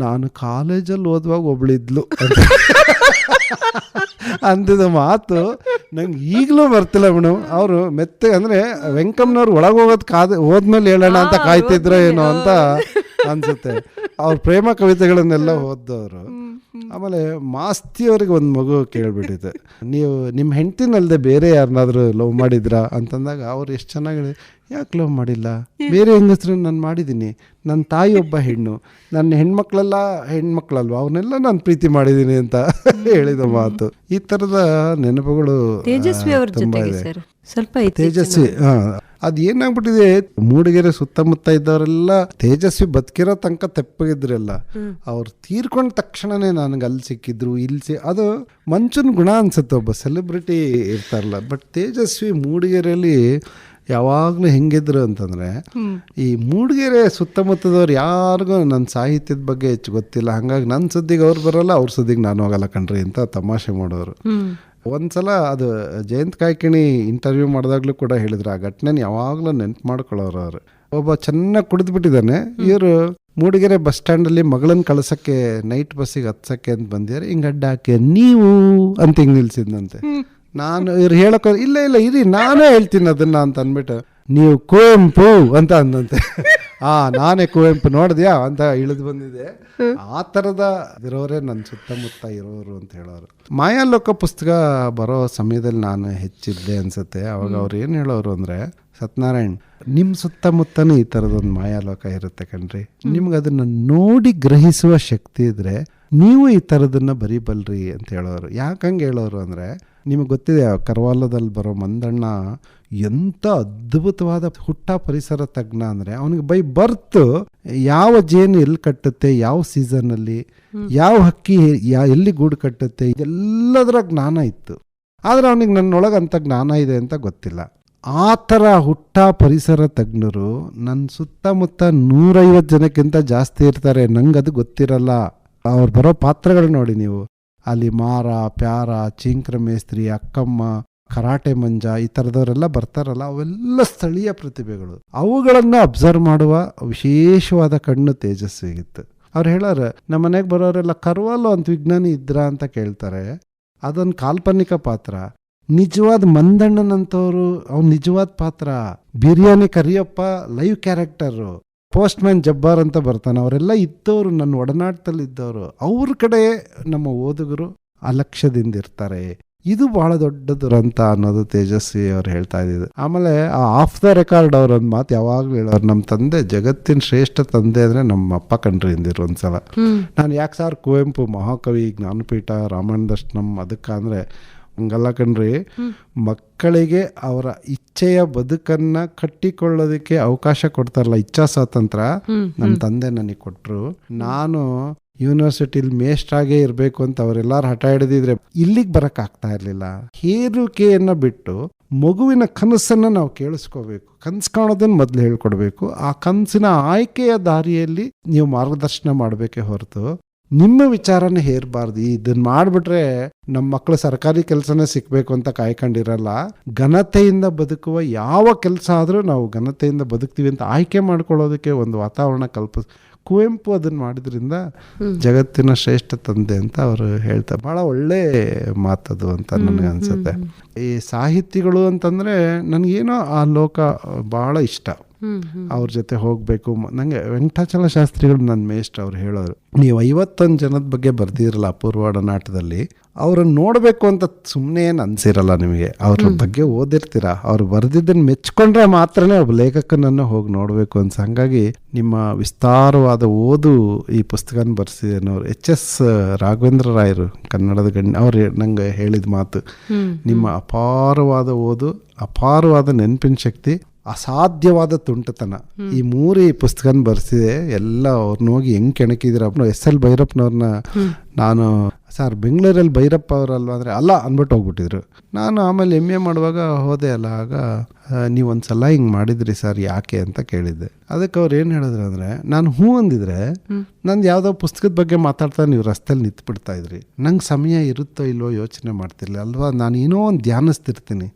Speaker 3: ನಾನು ಕಾಲೇಜಲ್ಲಿ ಓದುವಾಗ ಒಬ್ಳಿದ್ಲು ಅಂದಿದ ಮಾತು ನಂಗೆ ಈಗಲೂ ಬರ್ತಿಲ್ಲ ಮೇಡಮ್. ಅವರು ಮೆತ್ತಗೆ ಅಂದರೆ ವೆಂಕಮ್ಮನವ್ರು ಒಳಗೆ ಹೋಗೋದು ಹೋದ್ಮೇಲೆ ಹೇಳೋಣ ಅಂತ ಕಾಯ್ತಿದ್ರು ಏನೋ ಅಂತ ಅನ್ಸುತ್ತೆ. ಅವ್ರ ಪ್ರೇಮ ಕವಿತೆಗಳನ್ನೆಲ್ಲ ಓದ್ದವರು. ಆಮೇಲೆ ಮಾಸ್ತಿಯವ್ರಿಗೆ ಒಂದು ಮಗು ಕೇಳ್ಬಿಟ್ಟಿದೆ, ನೀವು ನಿಮ್ಮ ಹೆಂಡ್ತಿನಲ್ದೆ ಬೇರೆ ಯಾರನ್ನಾದ್ರೂ ಲವ್ ಮಾಡಿದ್ರಾ ಅಂತಂದಾಗ ಅವ್ರು ಎಷ್ಟು ಚೆನ್ನಾಗಿ, ಯಾಕೆ ಲವ್ ಮಾಡಿಲ್ಲ, ಬೇರೆ ಹೆಂಗಸ್ರು ನಾನು ಮಾಡಿದ್ದೀನಿ, ನನ್ನ ತಾಯಿ ಒಬ್ಬ ಹೆಣ್ಣು, ನನ್ನ ಹೆಣ್ಮಕ್ಳಲ್ವಾ ಅವನ್ನೆಲ್ಲ ನಾನು ಪ್ರೀತಿ ಮಾಡಿದ್ದೀನಿ ಅಂತ ಹೇಳಿದ ಮಾತು. ಈ ಥರದ ನೆನಪುಗಳು
Speaker 2: ತೇಜಸ್ವಿ ಅವ್ರ ಜೊತೆಗೆ ಸ್ವಲ್ಪ
Speaker 3: ತೇಜಸ್ವಿ. ಅದೇನಾಗ್ಬಿಟ್ಟಿದೆ, ಮೂಡಿಗೆರೆ ಸುತ್ತಮುತ್ತ ಇದ್ದವರೆಲ್ಲ ತೇಜಸ್ವಿ ಬದುಕಿರೋ ತನಕ ತೆಪ್ಪಗಿದ್ರಲ್ಲ, ಅವ್ರು ತೀರ್ಕೊಂಡ ತಕ್ಷಣನೇ ನನಗೆ ಅಲ್ಲಿ ಸಿಕ್ಕಿದ್ರು ಇಲ್ಲಿ ಅದು ಮಂಚನ್ ಗುಣ ಅನ್ಸುತ್ತೆ, ಒಬ್ಬ ಸೆಲೆಬ್ರಿಟಿ ಇರ್ತಾರಲ್ಲ. ಬಟ್ ತೇಜಸ್ವಿ ಮೂಡಿಗೆರೆಯಲ್ಲಿ ಯಾವಾಗಲೂ ಹೆಂಗಿದ್ರು ಅಂತಂದರೆ, ಈ ಮೂಡಿಗೆರೆ ಸುತ್ತಮುತ್ತದವ್ರು ಯಾರಿಗೂ ನನ್ನ ಸಾಹಿತ್ಯದ ಬಗ್ಗೆ ಹೆಚ್ಚು ಗೊತ್ತಿಲ್ಲ, ಹಾಗಾಗಿ ನನ್ನ ಸುದ್ದಿಗೆ ಅವ್ರು ಬರೋಲ್ಲ, ಅವ್ರ ಸುದ್ದಿಗೆ ನಾನು ಹೋಗಲ್ಲ ಕಣ್ರಿ ಅಂತ ತಮಾಷೆ ಮಾಡೋರು. ಒಂದ್ಸಲ ಅದು ಜಯಂತ್ ಕಾಯ್ಕಿಣಿ ಇಂಟರ್ವ್ಯೂ ಮಾಡಿದಾಗ್ಲೂ ಕೂಡ ಹೇಳಿದ್ರು, ಆ ಘಟನೆನ ಯಾವಾಗಲೂ ನೆನ್ಪು ಮಾಡ್ಕೊಳ್ಳೋರು. ಅವರು ಒಬ್ಬ ಚೆನ್ನಾಗಿ ಕುಡಿದ್ಬಿಟ್ಟಿದ್ದಾನೆ, ಇವರು ಮೂಡಿಗೆರೆ ಬಸ್ ಸ್ಟ್ಯಾಂಡಲ್ಲಿ ಮಗಳನ್ನ ಕಳ್ಸಕ್ಕೆ ನೈಟ್ ಬಸ್ಸಿಗೆ ಹತ್ಸಕ್ಕೆ ಅಂತ ಬಂದಿದ್ದಾರೆ, ಹಿಂಗೆ ಅಡ್ಡ ಹಾಕಿ ನೀವು ಅಂತ ಹಿಂಗೆ ನಿಲ್ಸಿದ್ನಂತೆ. ನಾನು ಇವ್ರು ಹೇಳಕ್ಕೆ ಇಲ್ಲ ಇರಿ ನಾನೇ ಹೇಳ್ತೀನಿ ಅದನ್ನ ಅಂತ ಅಂದ್ಬಿಟ್ಟು, ನೀವು ಕುವೆಂಪು ಅಂತ ಅಂದಂತೆ. ನಾನೇ ಕುವೆಂಪು ನೋಡಿದ್ಯಾ ಅಂತ ಇಳಿದು ಬಂದಿದೆ. ಆ ಥರದ ಇರೋರೇ ನನ್ನ ಸುತ್ತಮುತ್ತ ಇರೋರು ಅಂತ ಹೇಳೋರು. ಮಾಯಾಲೋಕ ಪುಸ್ತಕ ಬರೋ ಸಮಯದಲ್ಲಿ ನಾನು ಹೆಚ್ಚಿದ್ದೆ ಅನ್ಸುತ್ತೆ. ಅವಾಗ ಅವ್ರು ಏನು ಹೇಳೋರು ಅಂದರೆ, ಸತ್ಯನಾರಾಯಣ್ ನಿಮ್ಮ ಸುತ್ತಮುತ್ತನೂ ಈ ಥರದೊಂದು ಮಾಯಾಲೋಕ ಇರುತ್ತೆ ಕಣ್ರಿ, ನಿಮ್ಗೆ ಅದನ್ನು ನೋಡಿ ಗ್ರಹಿಸುವ ಶಕ್ತಿ ಇದ್ರೆ ನೀವು ಈ ಥರದನ್ನ ಬರೀಬಲ್ರಿ ಅಂತ ಹೇಳೋರು. ಯಾಕಂಗೆ ಹೇಳೋರು ಅಂದರೆ, ನಿಮಗೆ ಗೊತ್ತಿದೆ ಕರ್ವಾಲದಲ್ಲಿ ಬರೋ ಮಂದಣ್ಣ ಎಂಥ ಅದ್ಭುತವಾದ ಹುಟ್ಟ ಪರಿಸರ ತಜ್ಞ ಅಂದರೆ, ಅವನಿಗೆ ಬೈ ಬರ್ತ್ ಯಾವ ಜೇನು ಎಲ್ಲಿ ಕಟ್ಟುತ್ತೆ, ಯಾವ ಸೀಸನ್ನಲ್ಲಿ ಯಾವ ಹಕ್ಕಿ ಎಲ್ಲಿ ಗೂಡು ಕಟ್ಟುತ್ತೆ, ಇದೆಲ್ಲದರ ಜ್ಞಾನ ಇತ್ತು. ಆದರೆ ಅವನಿಗೆ ನನ್ನೊಳಗೆ ಅಂಥ ಜ್ಞಾನ ಇದೆ ಅಂತ ಗೊತ್ತಿಲ್ಲ. ಆ ಥರ ಹುಟ್ಟ ಪರಿಸರ ತಜ್ಞರು ನನ್ನ ಸುತ್ತಮುತ್ತ 150 ಜನಕ್ಕಿಂತ ಜಾಸ್ತಿ ಇರ್ತಾರೆ, ನಂಗೆ ಅದು ಗೊತ್ತಿರಲ್ಲ. ಅವ್ರು ಬರೋ ಪಾತ್ರಗಳು ನೋಡಿ ನೀವು, ಅಲ್ಲಿ ಮಾರ, ಪ್ಯಾರ, ಚಿಂಕ್ರ ಮೇಸ್ತ್ರಿ, ಅಕ್ಕಮ್ಮ, ಕರಾಟೆ ಮಂಜ, ಈ ಥರದವರೆಲ್ಲ ಬರ್ತಾರಲ್ಲ, ಅವೆಲ್ಲ ಸ್ಥಳೀಯ ಪ್ರತಿಭೆಗಳು. ಅವುಗಳನ್ನು ಅಬ್ಸರ್ವ್ ಮಾಡುವ ವಿಶೇಷವಾದ ಕಣ್ಣು ತೇಜಸ್ವಿಗಿತ್ತು. ಅವ್ರು ಹೇಳೋರು, ನಮ್ಮ ಮನೆಗೆ ಬರೋರೆಲ್ಲ ಕರ್ವಾಲೋ ಅಂತ ವಿಜ್ಞಾನಿ ಇದ್ರ ಅಂತ ಕೇಳ್ತಾರೆ. ಅದೊಂದು ಕಾಲ್ಪನಿಕ ಪಾತ್ರ. ನಿಜವಾದ ಮಂದಣ್ಣನಂತವ್ರು ಅವ್ನು ನಿಜವಾದ ಪಾತ್ರ. Biryani Kariyappa live character. Post man Jabbar ಅಂತ ಬರ್ತಾನೆ, ಅವರೆಲ್ಲ ಇದ್ದವರು, ನನ್ನ ಒಡನಾಟದಲ್ಲಿ ಇದ್ದವರು. ಅವ್ರ ಕಡೆ ನಮ್ಮ ಓದುಗರು ಅಲಕ್ಷ್ಯದಿಂದ ಇರ್ತಾರೆ. ಇದು ಬಹಳ ದೊಡ್ಡ ದುರಂತ ಅನ್ನೋದು ತೇಜಸ್ವಿ ಅವ್ರು ಹೇಳ್ತಾ ಇದ್ದಿದ್ದು. ಆಮೇಲೆ ಆ ಆಫ್ ದ ರೆಕಾರ್ಡ್ ಅವ್ರೊಂದು ಮಾತು ಯಾವಾಗಲೂ ಹೇಳೋರು, ನಮ್ಮ ತಂದೆ ಜಗತ್ತಿನ ಶ್ರೇಷ್ಠ ತಂದೆ ಅಂದರೆ ನಮ್ಮ ಅಪ್ಪ ಕಣ್ರಿ ಎಂದಿರು ಒಂದ್ಸಲ. ನಾನು ಯಾಕೆ ಸಾರ್ ಕುವೆಂಪು ಮಹಾಕವಿ, ಜ್ಞಾನಪೀಠ, ರಾಮಾಯಣ ದರ್ಶನಂ ಅದಕ್ಕೆ ಅಂದರೆ, ಹಂಗಲ್ಲ ಕಣ್ರಿ, ಮಕ್ಕಳಿಗೆ ಅವರ ಇಚ್ಛೆಯ ಬದುಕನ್ನ ಕಟ್ಟಿಕೊಳ್ಳೋದಕ್ಕೆ ಅವಕಾಶ ಕೊಡ್ತಾರಲ್ಲ, ಇಚ್ಛಾ ಸ್ವಾತಂತ್ರ್ಯ ನಮ್ಮ ತಂದೆ ನನಗೆ ಕೊಟ್ಟರು. ನಾನು ಯೂನಿವರ್ಸಿಟಿಲಿ ಮೇಷ್ಟ್ರಾಗೇ ಇರಬೇಕು ಅಂತ ಅವರೆಲ್ಲರೂ ಹಠ ಹಿಡಿದಿದ್ರೆ ಇಲ್ಲಿಗೆ ಬರಕ್ ಆಗ್ತಾ ಇರಲಿಲ್ಲ. ಹೇರಿಕೆಯನ್ನ ಬಿಟ್ಟು ಮಗುವಿನ ಕನಸನ್ನು ನಾವು ಕೇಳಿಸ್ಕೋಬೇಕು. ಕನಸು ಕಾಣೋದನ್ನು ಮೊದಲು ಹೇಳ್ಕೊಡ್ಬೇಕು. ಆ ಕನಸಿನ ಆಯ್ಕೆಯ ದಾರಿಯಲ್ಲಿ ನೀವು ಮಾರ್ಗದರ್ಶನ ಮಾಡಬೇಕೇ ಹೊರತು ನಿಮ್ಮ ವಿಚಾರನೇ ಹೇರಬಾರ್ದು. ಇದನ್ನ ಮಾಡಿಬಿಟ್ರೆ ನಮ್ಮ ಮಕ್ಕಳು ಸರ್ಕಾರಿ ಕೆಲಸನೇ ಸಿಕ್ಬೇಕು ಅಂತ ಕಾಯ್ಕೊಂಡಿರಲ್ಲ. ಘನತೆಯಿಂದ ಬದುಕುವ ಯಾವ ಕೆಲಸ ಆದರೂ ನಾವು ಘನತೆಯಿಂದ ಬದುಕ್ತೀವಿ ಅಂತ ಆಯ್ಕೆ ಮಾಡ್ಕೊಳ್ಳೋದಕ್ಕೆ ಒಂದು ವಾತಾವರಣ ಕುವೆಂಪು ಅದನ್ನ ಮಾಡಿದ್ರಿಂದ ಜಗತ್ತಿನ ಶ್ರೇಷ್ಠ ತಂದೆ ಅಂತ ಅವರು ಹೇಳ್ತಾರೆ. ಬಹಳ ಒಳ್ಳೆ ಮಾತದು ಅಂತ ನನಗೆ ಅನ್ಸುತ್ತೆ. ಈ ಸಾಹಿತಿಗಳು ಅಂತಂದ್ರೆ ನನಗೇನೋ ಆ ಲೋಕ ಬಹಳ ಇಷ್ಟ. ಅವ್ರ ಜೊತೆ ಹೋಗ್ಬೇಕು. ನಂಗೆ ವೆಂಕಟಾಚಲ ಶಾಸ್ತ್ರಿಗಳು ನನ್ನ ಮೇಷ್ಟ್ರು. ಅವ್ರು ಹೇಳೋರು, ನೀವು 51 ಜನದ ಬಗ್ಗೆ ಬರ್ದಿರಲ್ಲ ಅಪೂರ್ವ ಒಡನಾಟದಲ್ಲಿ, ಅವ್ರನ್ನ ನೋಡ್ಬೇಕು ಅಂತ ಸುಮ್ಮನೆ ಏನು ಅನ್ಸಿರಲ್ಲ ನಿಮಗೆ. ಅವ್ರ ಬಗ್ಗೆ ಓದಿರ್ತೀರ, ಅವ್ರು ಬರ್ದಿದ್ದನ್ನು ಮೆಚ್ಕೊಂಡ್ರೆ ಮಾತ್ರನೇ ಒಬ್ಬ ಲೇಖಕನನ್ನು ಹೋಗಿ ನೋಡ್ಬೇಕು ಅನ್ಸ. ಹಂಗಾಗಿ ನಿಮ್ಮ ವಿಸ್ತಾರವಾದ ಓದು ಈ ಪುಸ್ತಕನ ಬರ್ಸಿದೆ ಅನ್ನೋರು HS ರಾಘವೇಂದ್ರ ರಾಯರು, ಕನ್ನಡದ ಅವ್ರು ನಂಗೆ ಹೇಳಿದ ಮಾತು, ನಿಮ್ಮ ಅಪಾರವಾದ ಓದು, ಅಪಾರವಾದ ನೆನಪಿನ ಶಕ್ತಿ, ಅಸಾಧ್ಯವಾದ ತುಂಟತನ, ಈ ಮೂರು ಈ ಪುಸ್ತಕನ ಬರ್ಸಿದೆ. ಎಲ್ಲ ಅವ್ರನ್ನ ಹೋಗಿ ಹೆಂಗ್ ಕೆಣಕಿದಿರ. SL ಭೈರಪ್ಪನವ್ರನ್ನ ನಾನು ಸರ್ ಬೆಂಗಳೂರಲ್ಲಿ ಭೈರಪ್ಪ ಅವರಲ್ವ ಅಂದರೆ ಅಲ್ಲ ಅಂದ್ಬಿಟ್ಟು ಹೋಗ್ಬಿಟ್ಟಿದ್ರು. ನಾನು ಆಮೇಲೆ MA ಮಾಡುವಾಗ ಹೋದೆ ಅಲ್ಲ, ಆಗ ನೀವೊಂದ್ಸಲ ಹಿಂಗೆ ಮಾಡಿದ್ರಿ ಸರ್ ಯಾಕೆ ಅಂತ ಕೇಳಿದ್ದೆ. ಅದಕ್ಕೆ ಅವ್ರು ಏನು ಹೇಳಿದ್ರು ಅಂದರೆ, ನಾನು ಹ್ಞೂ ಅಂದಿದ್ರೆ ನಂದು ಯಾವುದೋ ಪುಸ್ತಕದ ಬಗ್ಗೆ ಮಾತಾಡ್ತಾ ನೀವು ರಸ್ತೆಯಲ್ಲಿ ನಿಂತ್ಬಿಡ್ತಾ ಇದ್ರಿ, ನಂಗೆ ಸಮಯ ಇರುತ್ತೋ ಇಲ್ವೋ ಯೋಚನೆ ಮಾಡ್ತಿರ್ಲಿ ಅಲ್ವಾ, ನಾನು ಏನೋ ಒಂದು ಧ್ಯಾನಿಸ್ತಿರ್ತೀನಿ,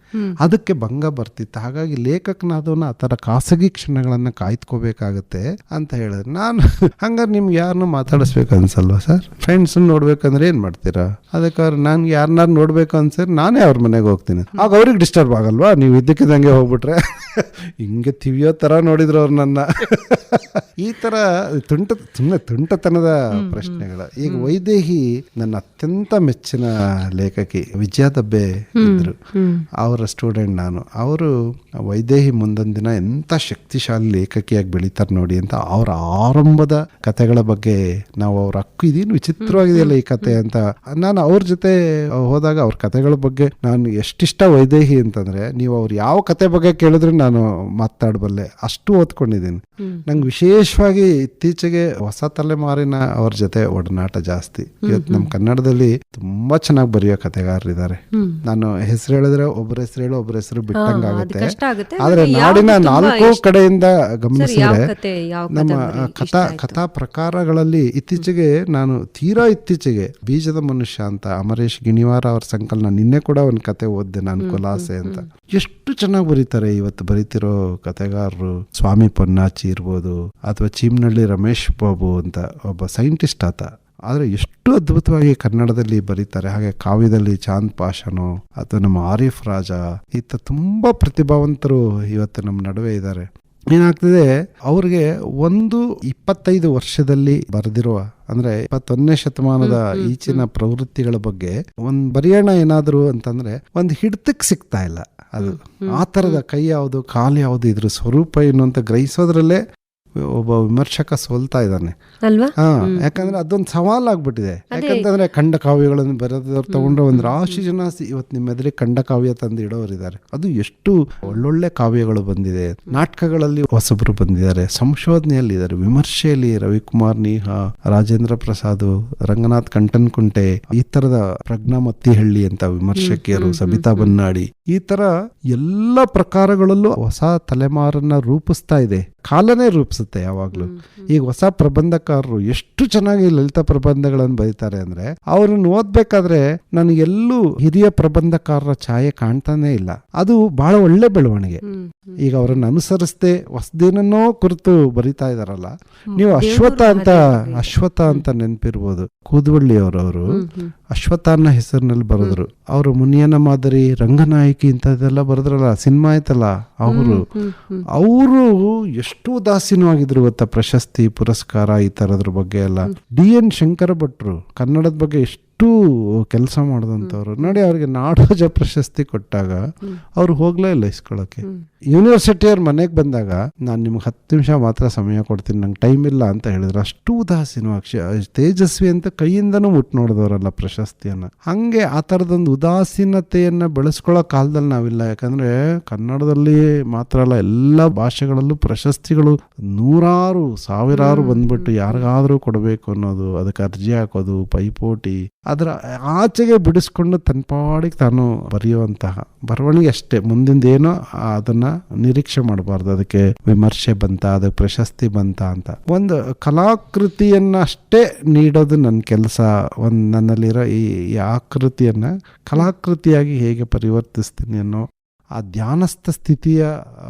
Speaker 3: ಅದಕ್ಕೆ ಭಂಗ ಬರ್ತಿತ್ತು. ಹಾಗಾಗಿ ಲೇಖಕನಾದವನ್ನ ಆ ಥರ ಖಾಸಗಿ ಕ್ಷಣಗಳನ್ನು ಕಾಯ್ದುಕೋಬೇಕಾಗತ್ತೆ ಅಂತ ಹೇಳಿದ್ರು. ನಾನು ಹಂಗಾರೆ ನಿಮ್ಗೆ ಯಾರನ್ನೂ ಮಾತಾಡಿಸ್ಬೇಕು ಅನ್ಸಲ್ವಾ ಸರ್, ಫ್ರೆಂಡ್ಸನ್ನ ನೋಡ್ಬೇಕಂದ್ರೆ ಏನು ಮಾಡ್ತೀರಾ? ಅದಕ್ಕೆ ನನ್ಗೆ ಯಾರನ್ನಾರು ನೋಡ್ಬೇಕು ಅನ್ಸರ್ ನಾನೇ ಅವ್ರ ಮನೆಗೆ ಹೋಗ್ತೀನಿ. ಆಗ ಅವ್ರಿಗೆ ಡಿಸ್ಟರ್ಬ್ ಆಗಲ್ವಾ, ನೀವು ಇದ್ದಕ್ಕಿದ್ದಂಗೆ ಹೋಗ್ಬಿಟ್ರೆ? ಹಿಂಗೆ ತಿವಿಯೋ ಥರ ನೋಡಿದ್ರು ಅವ್ರು ನನ್ನ. ಈ ಥರ ಸುಮ್ಮನೆ ತುಂಟತನದ ಪ್ರಶ್ನೆಗಳು. ಈಗ ವೈದೇಹಿ ನನ್ನ ಅತ್ಯಂತ ಮೆಚ್ಚಿನ ಲೇಖಕಿ ವಿಜಯ ದಬ್ಬೆ ಇದ್ರು, ಅವರ ಸ್ಟೂಡೆಂಟ್ ನಾನು. ಅವರು ವೈದೇಹಿ ಮುಂದೊಂದು ದಿನ ಎಂಥ ಶಕ್ತಿಶಾಲಿ ಲೇಖಕಿಯಾಗಿ ಬೆಳೀತಾರೆ ನೋಡಿ ಅಂತ ಅವರ ಆರಂಭದ ಕಥೆಗಳ ಬಗ್ಗೆ ನಾವು ಅವ್ರ ಅಕ್ಕು ಇದೇನು ವಿಚಿತ್ರವಾಗಿದೆಯಲ್ಲ ಈ ಕತೆ ಅಂತ ನಾನು ಅವ್ರ ಜೊತೆ ಹೋದಾಗ ಅವ್ರ ಕಥೆಗಳ ಬಗ್ಗೆ ನಾನು ಎಷ್ಟಿಷ್ಟ ವೈದೇಹಿ ಅಂತಂದ್ರೆ, ನೀವು ಅವ್ರು ಯಾವ ಕತೆ ಬಗ್ಗೆ ಕೇಳಿದ್ರು ನಾನು ಮಾತಾಡಬಲ್ಲೆ, ಅಷ್ಟು ಓದ್ಕೊಂಡಿದ್ದೀನಿ. ನಂಗೆ ವಿಶೇಷವಾಗಿ ಇತ್ತೀಚೆಗೆ ಹೊಸ ತಲೆಮಾರಿನ ಅವ್ರ ಜೊತೆ ಒಡನಾಟ ಜಾಸ್ತಿ. ಇವತ್ತು ನಮ್ಮ ಕನ್ನಡದಲ್ಲಿ ತುಂಬಾ ಚೆನ್ನಾಗಿ ಬರೆಯೋ ಕಥೆಗಾರರಿದ್ದಾರೆ. ನಾನು ಹೆಸರು ಹೇಳಿದ್ರೆ ಒಬ್ಬರ ಹೆಸರು ಹೇಳೋ ಒಬ್ಬರ ಹೆಸರು ಬಿಟ್ಟಂಗಾಗುತ್ತೆ. ಆದ್ರೆ ನಾಡಿನ 4 ಕಡೆಯಿಂದ ಗಮನಿಸಿದ್ರೆ ನಮ್ಮ ಕಥಾ ಪ್ರಕಾರಗಳಲ್ಲಿ ಇತ್ತೀಚೆಗೆ ನಾನು ತೀರಾ ಇತ್ತೀಚೆಗೆ ಬೀಜದ ಮನುಷ್ಯ ಅಂತ ಅಮರೇಶ್ ಗಿಣಿವಾರ ಅವ್ರ ಸಂಕಲನ, ನಿನ್ನೆ ಕೂಡ ಒಂದು ಕತೆ ಓದ್ದೆ ನಾನು, ಕೊಲಾಸೆ ಅಂತ. ಎಷ್ಟು ಚೆನ್ನಾಗಿ ಬರೀತಾರೆ ಇವತ್ತು ಬರೀತಿರೋ ಕಥೆಗಾರರು. ಸ್ವಾಮಿ ಪೊನ್ನಾಚಿ ಇರ್ಬೋದು, ಅಥವಾ ಚೀಮನಹಳ್ಳಿ ರಮೇಶ್ ಬಾಬು ಅಂತ ಒಬ್ಬ ಸೈಂಟಿಸ್ಟ್ ಆತ, ಆದರೆ ಎಷ್ಟು ಅದ್ಭುತವಾಗಿ ಕನ್ನಡದಲ್ಲಿ ಬರೀತಾರೆ. ಹಾಗೆ ಕಾವ್ಯದಲ್ಲಿ ಚಾಂದ್ ಪಾಷನೋ ಅಥವಾ ನಮ್ಮ ಆರಿಫ್ ರಾಜ, ಈತ ತುಂಬಾ ಪ್ರತಿಭಾವಂತರು ಇವತ್ತು ನಮ್ಮ ನಡುವೆ ಇದ್ದಾರೆ. ಏನಾಗ್ತದೆ, ಅವ್ರಿಗೆ 25 ವರ್ಷದಲ್ಲಿ ಬರೆದಿರುವ, ಅಂದ್ರೆ 21ನೇ ಶತಮಾನದ ಈಚಿನ ಪ್ರವೃತ್ತಿಗಳ ಬಗ್ಗೆ ಒಂದು ಬರೆಯೋಣ ಏನಾದ್ರು ಅಂತಂದ್ರೆ ಒಂದು ಹಿಡಿತಕ್ಕೆ ಸಿಗ್ತಾ ಇಲ್ಲ. ಅದು ಆ ಥರದ ಕೈ ಯಾವುದು ಕಾಲು ಯಾವುದು ಇದ್ರ ಸ್ವರೂಪ ಏನು ಅಂತ ಗ್ರಹಿಸೋದ್ರಲ್ಲೇ ಒಬ್ಬ ವಿಮರ್ಶಕ ಸೋಲ್ತಾ ಇದ್ದಾನೆ
Speaker 2: ಅಲ್ವಾ?
Speaker 3: ಯಾಕಂದ್ರೆ ಅದೊಂದು ಸವಾಲಾಗ್ಬಿಟ್ಟಿದೆ. ಯಾಕಂತಂದ್ರೆ ಖಂಡ ಕಾವ್ಯಗಳನ್ನು ಬರೆದವ್ರು ತಗೊಂಡ್ರೆ ಒಂದು ರಾಶಿ ಜನ ಇವತ್ತು ನಿಮ್ಮ ಎದುರಿಗೆ ಖಂಡ ಕಾವ್ಯ ತಂದು ಇಡೋರಿದ್ದಾರೆ. ಅದು ಎಷ್ಟು ಒಳ್ಳೊಳ್ಳೆ ಕಾವ್ಯಗಳು ಬಂದಿದೆ, ನಾಟಕಗಳಲ್ಲಿ ಹೊಸಬ್ರು ಬಂದಿದ್ದಾರೆ, ಸಂಶೋಧನೆಯಲ್ಲಿ ಇದ್ದಾರೆ, ವಿಮರ್ಶೆಯಲ್ಲಿ ರವಿಕುಮಾರ್ ನೀಹಾ, ರಾಜೇಂದ್ರ ಪ್ರಸಾದ್, ರಂಗನಾಥ್ ಕಂಟನ್ಕುಂಟೆ, ಈ ತರದ ಪ್ರಜ್ಞಾ ಮತ್ತಿಹಳ್ಳಿ ಅಂತ ವಿಮರ್ಶಕಿಯರು, ಸಬಿತಾ ಬನ್ನಾಡಿ, ಈ ತರ ಎಲ್ಲ ಪ್ರಕಾರಗಳಲ್ಲೂ ಹೊಸ ತಲೆಮಾರನ್ನ ರೂಪಿಸ್ತಾ ಇದೆ. ಕಾಲನೇ ರೂಪಿಸುತ್ತೆ ಯಾವಾಗ್ಲೂ. ಈಗ ಹೊಸ ಪ್ರಬಂಧಕಾರರು ಎಷ್ಟು ಚೆನ್ನಾಗಿ ಲಲಿತ ಪ್ರಬಂಧಗಳನ್ನು ಬರೀತಾರೆ ಅಂದ್ರೆ, ಅವ್ರನ್ನ ಓದ್ಬೇಕಾದ್ರೆ ನನಗೆಲ್ಲೂ ಹಿರಿಯ ಪ್ರಬಂಧಕಾರರ ಛಾಯೆ ಕಾಣ್ತಾನೆ ಇಲ್ಲ. ಅದು ಬಹಳ ಒಳ್ಳೆ ಬೆಳವಣಿಗೆ. ಈಗ ಅವರನ್ನು ಅನುಸರಿಸದೆ ಹೊಸದೇನನ್ನೋ ಕುರಿತು ಬರಿತಾ ಇದಾರಲ್ಲ. ನೀವು ಅಶ್ವಥ ಅಂತ ನೆನಪಿರ್ಬೋದು, ಕೂದುವಳ್ಳಿ ಅವರು ಅಶ್ವಥ ಅನ್ನೋ ಹೆಸರಿನಲ್ಲಿ ಬರೆದ್ರು. ಅವರು ಮುನಿಯನ ಮಾದರಿ, ರಂಗನಾಯಕಿ ಇಂಥದ್ದೆಲ್ಲ ಬರೆದ್ರಲ್ಲ, ಸಿನಿಮಾ ಆಯ್ತಲ್ಲ, ಅವರು ಎಷ್ಟು ಉದಾಸೀನವಾಗಿದ್ರು ಗೊತ್ತಾ, ಪ್ರಶಸ್ತಿ ಪುರಸ್ಕಾರ ಈ ತರದ್ರ ಬಗ್ಗೆ ಎಲ್ಲ. DN ಶಂಕರ ಭಟ್ರು ಕನ್ನಡದ ಬಗ್ಗೆ ಎಷ್ಟು ಕೆಲಸ ಮಾಡಿದಂಥವ್ರು ನೋಡಿ, ಅವ್ರಿಗೆ ನಾಡೋಜ ಪ್ರಶಸ್ತಿ ಕೊಟ್ಟಾಗ ಅವ್ರು ಹೋಗ್ಲೇ ಇಲ್ಲ ಇಸ್ಕೊಳ್ಳೋಕೆ. ಯೂನಿವರ್ಸಿಟಿಯವ್ರ ಮನೆಗೆ ಬಂದಾಗ ನಾನು ನಿಮ್ಗೆ 10 ನಿಮಿಷ ಮಾತ್ರ ಸಮಯ ಕೊಡ್ತೀನಿ, ನಂಗೆ ಟೈಮ್ ಇಲ್ಲ ಅಂತ ಹೇಳಿದ್ರು. ಅಷ್ಟು ಉದಾಸೀನವಾಗಿ ತೇಜಸ್ವಿ ಅಂತ ಕೈಯಿಂದನೂ ಮುಟ್ಟು ನೋಡಿದವರಲ್ಲ ಪ್ರಶಸ್ತಿಯನ್ನ. ಹಂಗೆ ಆ ಥರದೊಂದು ಉದಾಸೀನತೆಯನ್ನ ಬೆಳೆಸ್ಕೊಳ್ಳೋ ಕಾಲದಲ್ಲಿ ನಾವಿಲ್ಲ. ಯಾಕಂದ್ರೆ ಕನ್ನಡದಲ್ಲಿ ಮಾತ್ರ ಅಲ್ಲ, ಎಲ್ಲ ಭಾಷೆಗಳಲ್ಲೂ ಪ್ರಶಸ್ತಿಗಳು ನೂರಾರು ಸಾವಿರಾರು ಬಂದ್ಬಿಟ್ಟು ಯಾರಿಗಾದ್ರೂ ಕೊಡಬೇಕು ಅನ್ನೋದು, ಅದಕ್ಕೆ ಅರ್ಜಿ ಹಾಕೋದು, ಪೈಪೋಟಿ, ಅದರ ಆಚೆಗೆ ಬಿಡಿಸ್ಕೊಂಡು ತನ್ನ ಪಾಡಿಗೆ ತಾನು ಬರೆಯುವಂತಹ ಬರವಣಿಗೆ ಅಷ್ಟೇ. ಮುಂದಿಂದೇನೋ ಅದನ್ನ ನಿರೀಕ್ಷೆ ಮಾಡಬಾರ್ದು. ಅದಕ್ಕೆ ವಿಮರ್ಶೆ ಬಂತ, ಅದಕ್ಕೆ ಪ್ರಶಸ್ತಿ ಬಂತ ಅಂತ ಒಂದು ಕಲಾಕೃತಿಯನ್ನ ಅಷ್ಟೇ ನೀಡೋದು ನನ್ನ ಕೆಲಸ. ನನ್ನಲ್ಲಿರೋ ಈ ಆಕೃತಿಯನ್ನ ಕಲಾಕೃತಿಯಾಗಿ ಹೇಗೆ ಪರಿವರ್ತಿಸ್ತೀನಿ ಅನ್ನೋ ಆ ಧ್ಯಾನಸ್ಥ ಸ್ಥಿತಿಯ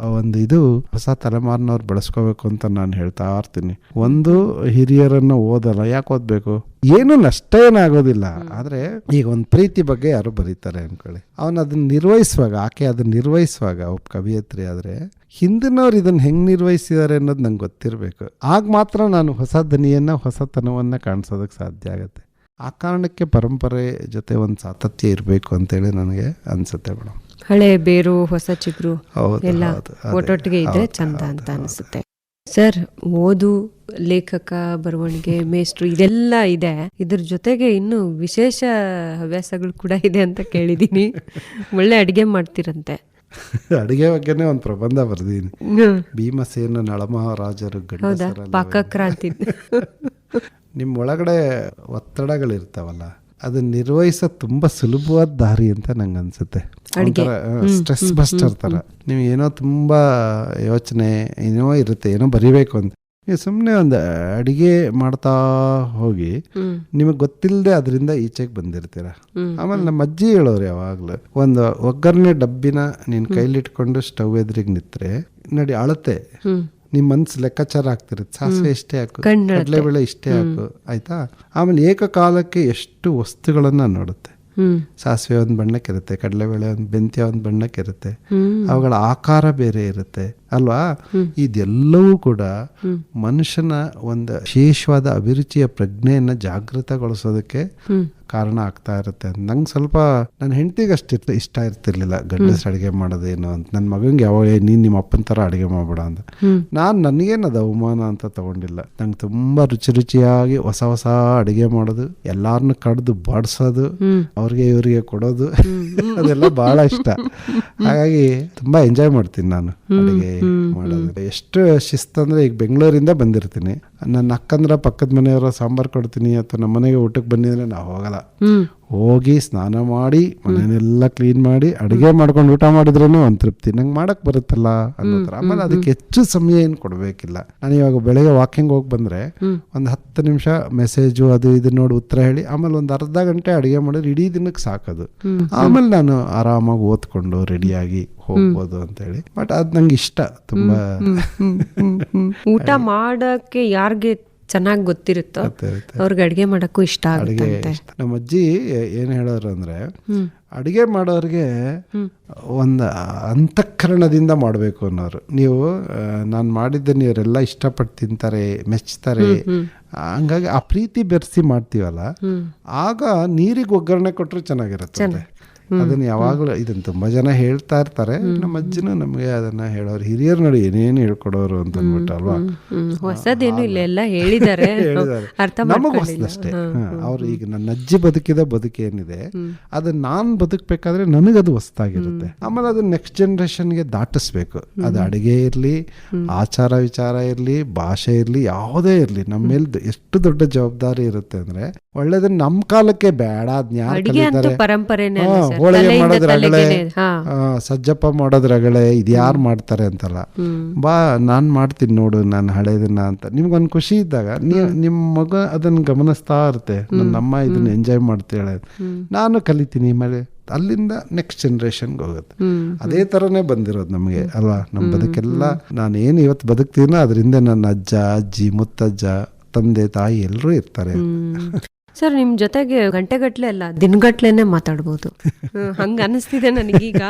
Speaker 3: ಇದು ಹೊಸ ತಲೆಮಾರಿನವ್ರು ಬೆಳೆಸ್ಕೋಬೇಕು ಅಂತ ನಾನು ಹೇಳ್ತಾ ಇರ್ತೀನಿ. ಒಂದು ಹಿರಿಯರನ್ನ ಓದಲ್ಲ, ಯಾಕೆ ಓದ್ಬೇಕು? ಏನು ನಷ್ಟ ಏನಾಗೋದಿಲ್ಲ. ಆದ್ರೆ ಈಗ ಒಂದು ಪ್ರೀತಿ ಬಗ್ಗೆ ಯಾರು ಬರೀತಾರೆ ಅನ್ಕೊಳ್ಳಿ, ಅವನು ಅದನ್ನ ನಿರ್ವಹಿಸುವಾಗ, ಆಕೆ ಅದನ್ನ ನಿರ್ವಹಿಸುವಾಗ, ಒಬ್ಬ ಕವಿಯತ್ರಿ ಆದ್ರೆ ಹಿಂದಿನವ್ರು ಇದನ್ನ ಹೆಂಗ್ ನಿರ್ವಹಿಸಿದ್ದಾರೆ ಅನ್ನೋದು ನಂಗೆ ಗೊತ್ತಿರಬೇಕು. ಆಗ ಮಾತ್ರ ನಾನು ಹೊಸ ದನಿಯನ್ನ, ಹೊಸತನವನ್ನ ಕಾಣಿಸೋದಕ್ಕೆ ಸಾಧ್ಯ ಆಗತ್ತೆ. ಆ ಕಾರಣಕ್ಕೆ ಪರಂಪರೆ ಜೊತೆ ಒಂದು ಸಾತತ್ಯ ಇರಬೇಕು ಅಂತೇಳಿ ನನಗೆ ಅನ್ಸುತ್ತೆ ಮೇಡಮ್.
Speaker 2: ಹಳೆ ಬೇರು ಹೊಸ ಚಿಗುರು ಎಲ್ಲ ಒಟ್ಟೊಟ್ಟಿಗೆ ಇದ್ರೆ ಚಂದ ಅಂತ ಅನಿಸುತ್ತೆ. ಸರ್, ಓದು, ಲೇಖಕ, ಬರವಣಿಗೆ, ಮೇಷ್ಟ್ರು ಇದೆಲ್ಲ ಇದೆ. ಇದ್ರ ಜೊತೆಗೆ ಇನ್ನು ವಿಶೇಷ ಹವ್ಯಾಸಗಳು ಕೂಡ ಇದೆ ಅಂತ ಕೇಳಿದೀನಿ. ಒಳ್ಳೆ ಅಡಿಗೆ ಮಾಡ್ತೀರಂತೆ.
Speaker 3: ಅಡಿಗೆ ಬಗ್ಗೆನೇ ಒಂದು ಪ್ರಬಂಧ ಬರ್ದೀನಿ. ಭೀಮಸೇನ ನಳಮಹಾರಾಜರು
Speaker 2: ಪಾಕಕ್ರಾಂತಿ.
Speaker 3: ನಿಮ್ಮ ಒಳಗಡೆ ಒತ್ತಡಗಳಿರ್ತಾವಲ್ಲ, ಅದನ್ನ ನಿರ್ವಹಿಸೋ ತುಂಬಾ ಸುಲಭವಾದ ದಾರಿ ಅಂತ ನಂಗೆ ಅನ್ಸುತ್ತೆ. ಸ್ಟ್ರೆಸ್ ಬಸ್ಟರ್ ತರ. ನೀವು ಏನೋ ತುಂಬಾ ಯೋಚನೆ ಏನೋ ಇರುತ್ತೆ, ಏನೋ ಬರಿಬೇಕು ಅಂತ, ನೀವು ಸುಮ್ಮನೆ ಒಂದು ಅಡಿಗೆ ಮಾಡ್ತಾ ಹೋಗಿ ನಿಮಗೆ ಗೊತ್ತಿಲ್ಲದೆ ಅದರಿಂದ ಈಚೆಗೆ ಬಂದಿರ್ತೀರ. ಆಮೇಲೆ ನಮ್ಮ ಅಜ್ಜಿ ಹೇಳೋರು ಯಾವಾಗ್ಲೂ, ಒಂದು ಒಗ್ಗರಣೆ ಡಬ್ಬಿನ ನೀನ್ ಕೈಲಿಟ್ಕೊಂಡು ಸ್ಟವ್ ಎದುರಿಗೆ ನಿಂತ್ರೆ ನಡಿ ಅಳತೆ, ನಿಮ್ ಮನ್ಸು ಲೆಕ್ಕಾಚಾರ ಆಗ್ತಿರುತ್ತೆ. ಸಾಸಿವೆ ಇಷ್ಟೇ ಹಾಕು, ಕಡಲೆಬೇಳೆ ಇಷ್ಟೇ ಹಾಕು, ಆಯ್ತಾ? ಆಮೇಲೆ ಏಕಕಾಲಕ್ಕೆ ಎಷ್ಟು ವಸ್ತುಗಳನ್ನ ನೋಡುತ್ತೆ. ಸಾಸಿವೆ ಒಂದು ಬಣ್ಣಕ್ಕಿರುತ್ತೆ, ಕಡಲೆಬೇಳೆ ಒಂದು ಬೆಂತ್ಯ ಒಂದು ಬಣ್ಣಕ್ಕಿರುತ್ತೆ, ಅವುಗಳ ಆಕಾರ ಬೇರೆ ಇರುತ್ತೆ ಅಲ್ವಾ? ಇದೆಲ್ಲವೂ ಕೂಡ ಮನುಷ್ಯನ ಒಂದು ವಿಶೇಷವಾದ ಅಭಿರುಚಿಯ ಪ್ರಜ್ಞೆಯನ್ನ ಜಾಗೃತಗೊಳಿಸೋದಕ್ಕೆ ಕಾರಣ ಆಗ್ತಾ ಇರುತ್ತೆ. ನಂಗೆ ಸ್ವಲ್ಪ ನನ್ನ ಹೆಂಡತಿಗೆ ಅಷ್ಟು ಇಷ್ಟ ಇರ್ತಿರ್ಲಿಲ್ಲ ಗಂಡಸ ಅಡಿಗೆ ಮಾಡೋದೇನು ಅಂತ. ನನ್ನ ಮಗಂಗೆ ಯಾವಾಗ ನೀನ್ ನಿಮ್ಮ ಅಪ್ಪನ ತರ ಅಡಿಗೆ ಮಾಡ್ಬೇಡ ಅಂತ. ನನಗೇನದು ಅವಮಾನ ಅಂತ ತಗೊಂಡಿಲ್ಲ. ನಂಗೆ ತುಂಬಾ ರುಚಿ ರುಚಿಯಾಗಿ ಹೊಸ ಹೊಸ ಅಡಿಗೆ ಮಾಡೋದು, ಎಲ್ಲಾರನ್ನು ಕಡ್ದು ಬಡಿಸೋದು, ಅವ್ರಿಗೆ ಇವರಿಗೆ ಕೊಡೋದು, ಅದೆಲ್ಲ ಬಹಳ ಇಷ್ಟ. ಹಾಗಾಗಿ ತುಂಬಾ ಎಂಜಾಯ್ ಮಾಡ್ತೀನಿ ನಾನು ಅಡಿಗೆ ಮಾಡೋದು. ಎಷ್ಟು ಶಿಸ್ತಂದ್ರೆ, ಈಗ ಬೆಂಗಳೂರಿಂದ ಬಂದಿರ್ತೀನಿ, ನನ್ನ ಅಕ್ಕಂದ್ರ ಪಕ್ಕದ ಮನೆಯವರ ಸಾಂಬಾರ್ ಕೊಡ್ತೀನಿ ಅಥವಾ ನಮ್ಮ ಮನೆಗೆ ಊಟಕ್ಕೆ ಬಂದಿದ್ರೆ ನಾವು ಹೋಗಲ್ಲ. ಹೋಗಿ ಸ್ನಾನ ಮಾಡಿ ಮನೆಯೆಲ್ಲ ಕ್ಲೀನ್ ಮಾಡಿ ಅಡಿಗೆ ಮಾಡ್ಕೊಂಡು ಊಟ ಮಾಡಿದ್ರೇನು ಒಂದು ತೃಪ್ತಿ. ನಂಗೆ ಮಾಡಕ್ ಬರುತ್ತಲ್ಲ ಅನ್ನೋ ಥರ. ಆಮೇಲೆ ಅದಕ್ಕೆ ಹೆಚ್ಚು ಸಮಯ ಏನು ಕೊಡ್ಬೇಕಿಲ್ಲ. ನಾನು ಇವಾಗ ಬೆಳಗ್ಗೆ ವಾಕಿಂಗ್ ಹೋಗಿ ಬಂದ್ರೆ ಒಂದು 10 ನಿಮಿಷ ಮೆಸೇಜು ಅದು ಇದು ನೋಡಿ ಉತ್ತರ ಹೇಳಿ, ಆಮೇಲೆ ಒಂದು ಅರ್ಧ ಗಂಟೆ ಅಡಿಗೆ ಮಾಡಿದ್ರೆ ಇಡೀ ದಿನಕ್ಕೆ ಸಾಕದು. ಆಮೇಲೆ ನಾನು ಆರಾಮಾಗಿ ಓದ್ಕೊಂಡು ರೆಡಿಯಾಗಿ ಹೋಗ್ಬೋದು ಅಂತ ಹೇಳಿ. ಬಟ್ ಅದ್ ನಂಗೆ ಇಷ್ಟ ತುಂಬಾ.
Speaker 2: ಊಟ ಮಾಡಕ್ಕೆ ಯಾರಿಗೆ ಚೆನ್ನಾಗಿ ಗೊತ್ತಿರುತ್ತೋ ಅವ್ರಿಗೆ ಅಡಿಗೆ ಮಾಡಕ್ಕೂ ಇಷ್ಟ ಆಗುತ್ತೆ.
Speaker 3: ನಮ್ಮ ಅಜ್ಜಿ ಏನ್ ಹೇಳೋರು ಅಂದ್ರೆ, ಅಡಿಗೆ ಮಾಡೋರಿಗೆ ಒಂದು ಅಂತಃಕರಣದಿಂದ ಮಾಡಬೇಕು ಅನ್ನೋರು. ನೀವು ನಾನು ಮಾಡಿದ್ದನ್ನು ಇವರೆಲ್ಲ ಇಷ್ಟಪಟ್ಟು ತಿಂತಾರೆ, ಮೆಚ್ತಾರೆ. ಹಂಗಾಗಿ ಆ ಪ್ರೀತಿ ಬೆರೆಸಿ ಮಾಡ್ತೀವಲ್ಲ, ಆಗ ನೀರಿಗೆ ಒಗ್ಗರಣೆ ಕೊಟ್ಟರು ಚೆನ್ನಾಗಿರುತ್ತೆ. ಅದನ್ನ ಯಾವಾಗಲೂ ಇದನ್ನ ತುಂಬಾ ಜನ ಹೇಳ್ತಾ ಇರ್ತಾರೆ. ನಮ್ಮ ಅಜ್ಜಿನೂ ನಮಗೆ ಅದನ್ನ ಹೇಳೋರು, ಹಿರಿಯರು ನೋಡಿ ಏನೇನು ಹೇಳ್ಕೊಡೋರು ಅಂತ ಅಂದ್ಬಿಟ್ಟು ಅಲ್ವಾ.
Speaker 2: ಹೊಸದೇನು ಇಲ್ಲ, ಎಲ್ಲ ಹೇಳಿದ್ದಾರೆ,
Speaker 3: ನಮಗ್ ಹೊಸದಷ್ಟೇ. ಅವ್ರು ಈಗ ನನ್ನ ಅಜ್ಜಿ ಬದುಕಿದ ಬದುಕೇನಿದೆ ಅದನ್ನ ನಾನ್ ಬದುಕ್ಬೇಕಾದ್ರೆ ನನಗದು ಹೊಸದಾಗಿರುತ್ತೆ. ಆಮೇಲೆ ಅದನ್ನ ನೆಕ್ಸ್ಟ್ ಜನರೇಷನ್ಗೆ ದಾಟಿಸ್ಬೇಕು. ಅದು ಅಡಿಗೆ ಇರ್ಲಿ, ಆಚಾರ ವಿಚಾರ ಇರ್ಲಿ, ಭಾಷೆ ಇರ್ಲಿ, ಯಾವುದೇ ಇರ್ಲಿ, ನಮ್ಮ ಮೇಲೆ ಎಷ್ಟು ದೊಡ್ಡ ಜವಾಬ್ದಾರಿ ಇರುತ್ತೆ ಅಂದ್ರೆ ಒಳ್ಳೇದನ್ನ ನಮ್ಮ ಕಾಲಕ್ಕೆ ಬೇಡ.
Speaker 2: ಪರಂಪರೆನೇ
Speaker 3: ಹೋಳಿಗೆ ಮಾಡೋದ್ರಗಳೇ, ಸಜ್ಜಪ್ಪ ಮಾಡೋದ್ರಗಳೇ, ಇದು ಯಾರು ಮಾಡ್ತಾರೆ ಅಂತಲ್ಲ. ಬಾ ನಾನ್ ಮಾಡ್ತೀನಿ ನೋಡು ನಾನು ಹಳೇದನ್ನ ಅಂತ. ನಿಮ್ಗೊಂದು ಖುಷಿ ಇದ್ದಾಗ ನಿಮ್ ಮಗ ಅದನ್ನ ಗಮನಿಸ್ತಾ ಇರುತ್ತೆ. ನನ್ನಮ್ಮ ಇದನ್ನ ಎಂಜಾಯ್ ಮಾಡ್ತಾಳೆ, ನಾನು ಕಲಿತೀನಿ. ಮೇಲೆ ಅಲ್ಲಿಂದ ನೆಕ್ಸ್ಟ್ ಜನರೇಷನ್ಗೆ ಹೋಗುತ್ತೆ. ಅದೇ ತರನೇ ಬಂದಿರೋದು ನಮಗೆ ಅಲ್ವಾ. ನಮ್ಮ ಬದುಕೆಲ್ಲ ನಾನು ಏನು ಇವತ್ತು ಬದುಕ್ತೀನೋ ಅದರಿಂದ ನನ್ನ ಅಜ್ಜ, ಅಜ್ಜಿ, ಮುತ್ತಜ್ಜ, ತಂದೆ, ತಾಯಿ ಎಲ್ಲರೂ ಇರ್ತಾರೆ.
Speaker 2: ಸರ್ ನಿಮ್ ಜೊತೆಗೆ ಗಂಟೆಗಟ್ಲೆ ಅಲ್ಲ ದಿನಗಟ್ಲೆನೆ ಮಾತಾಡ್ಬೋದು. ಹಂಗ ಅನಿಸ್ತಿದೆ ನನಗೀಗ.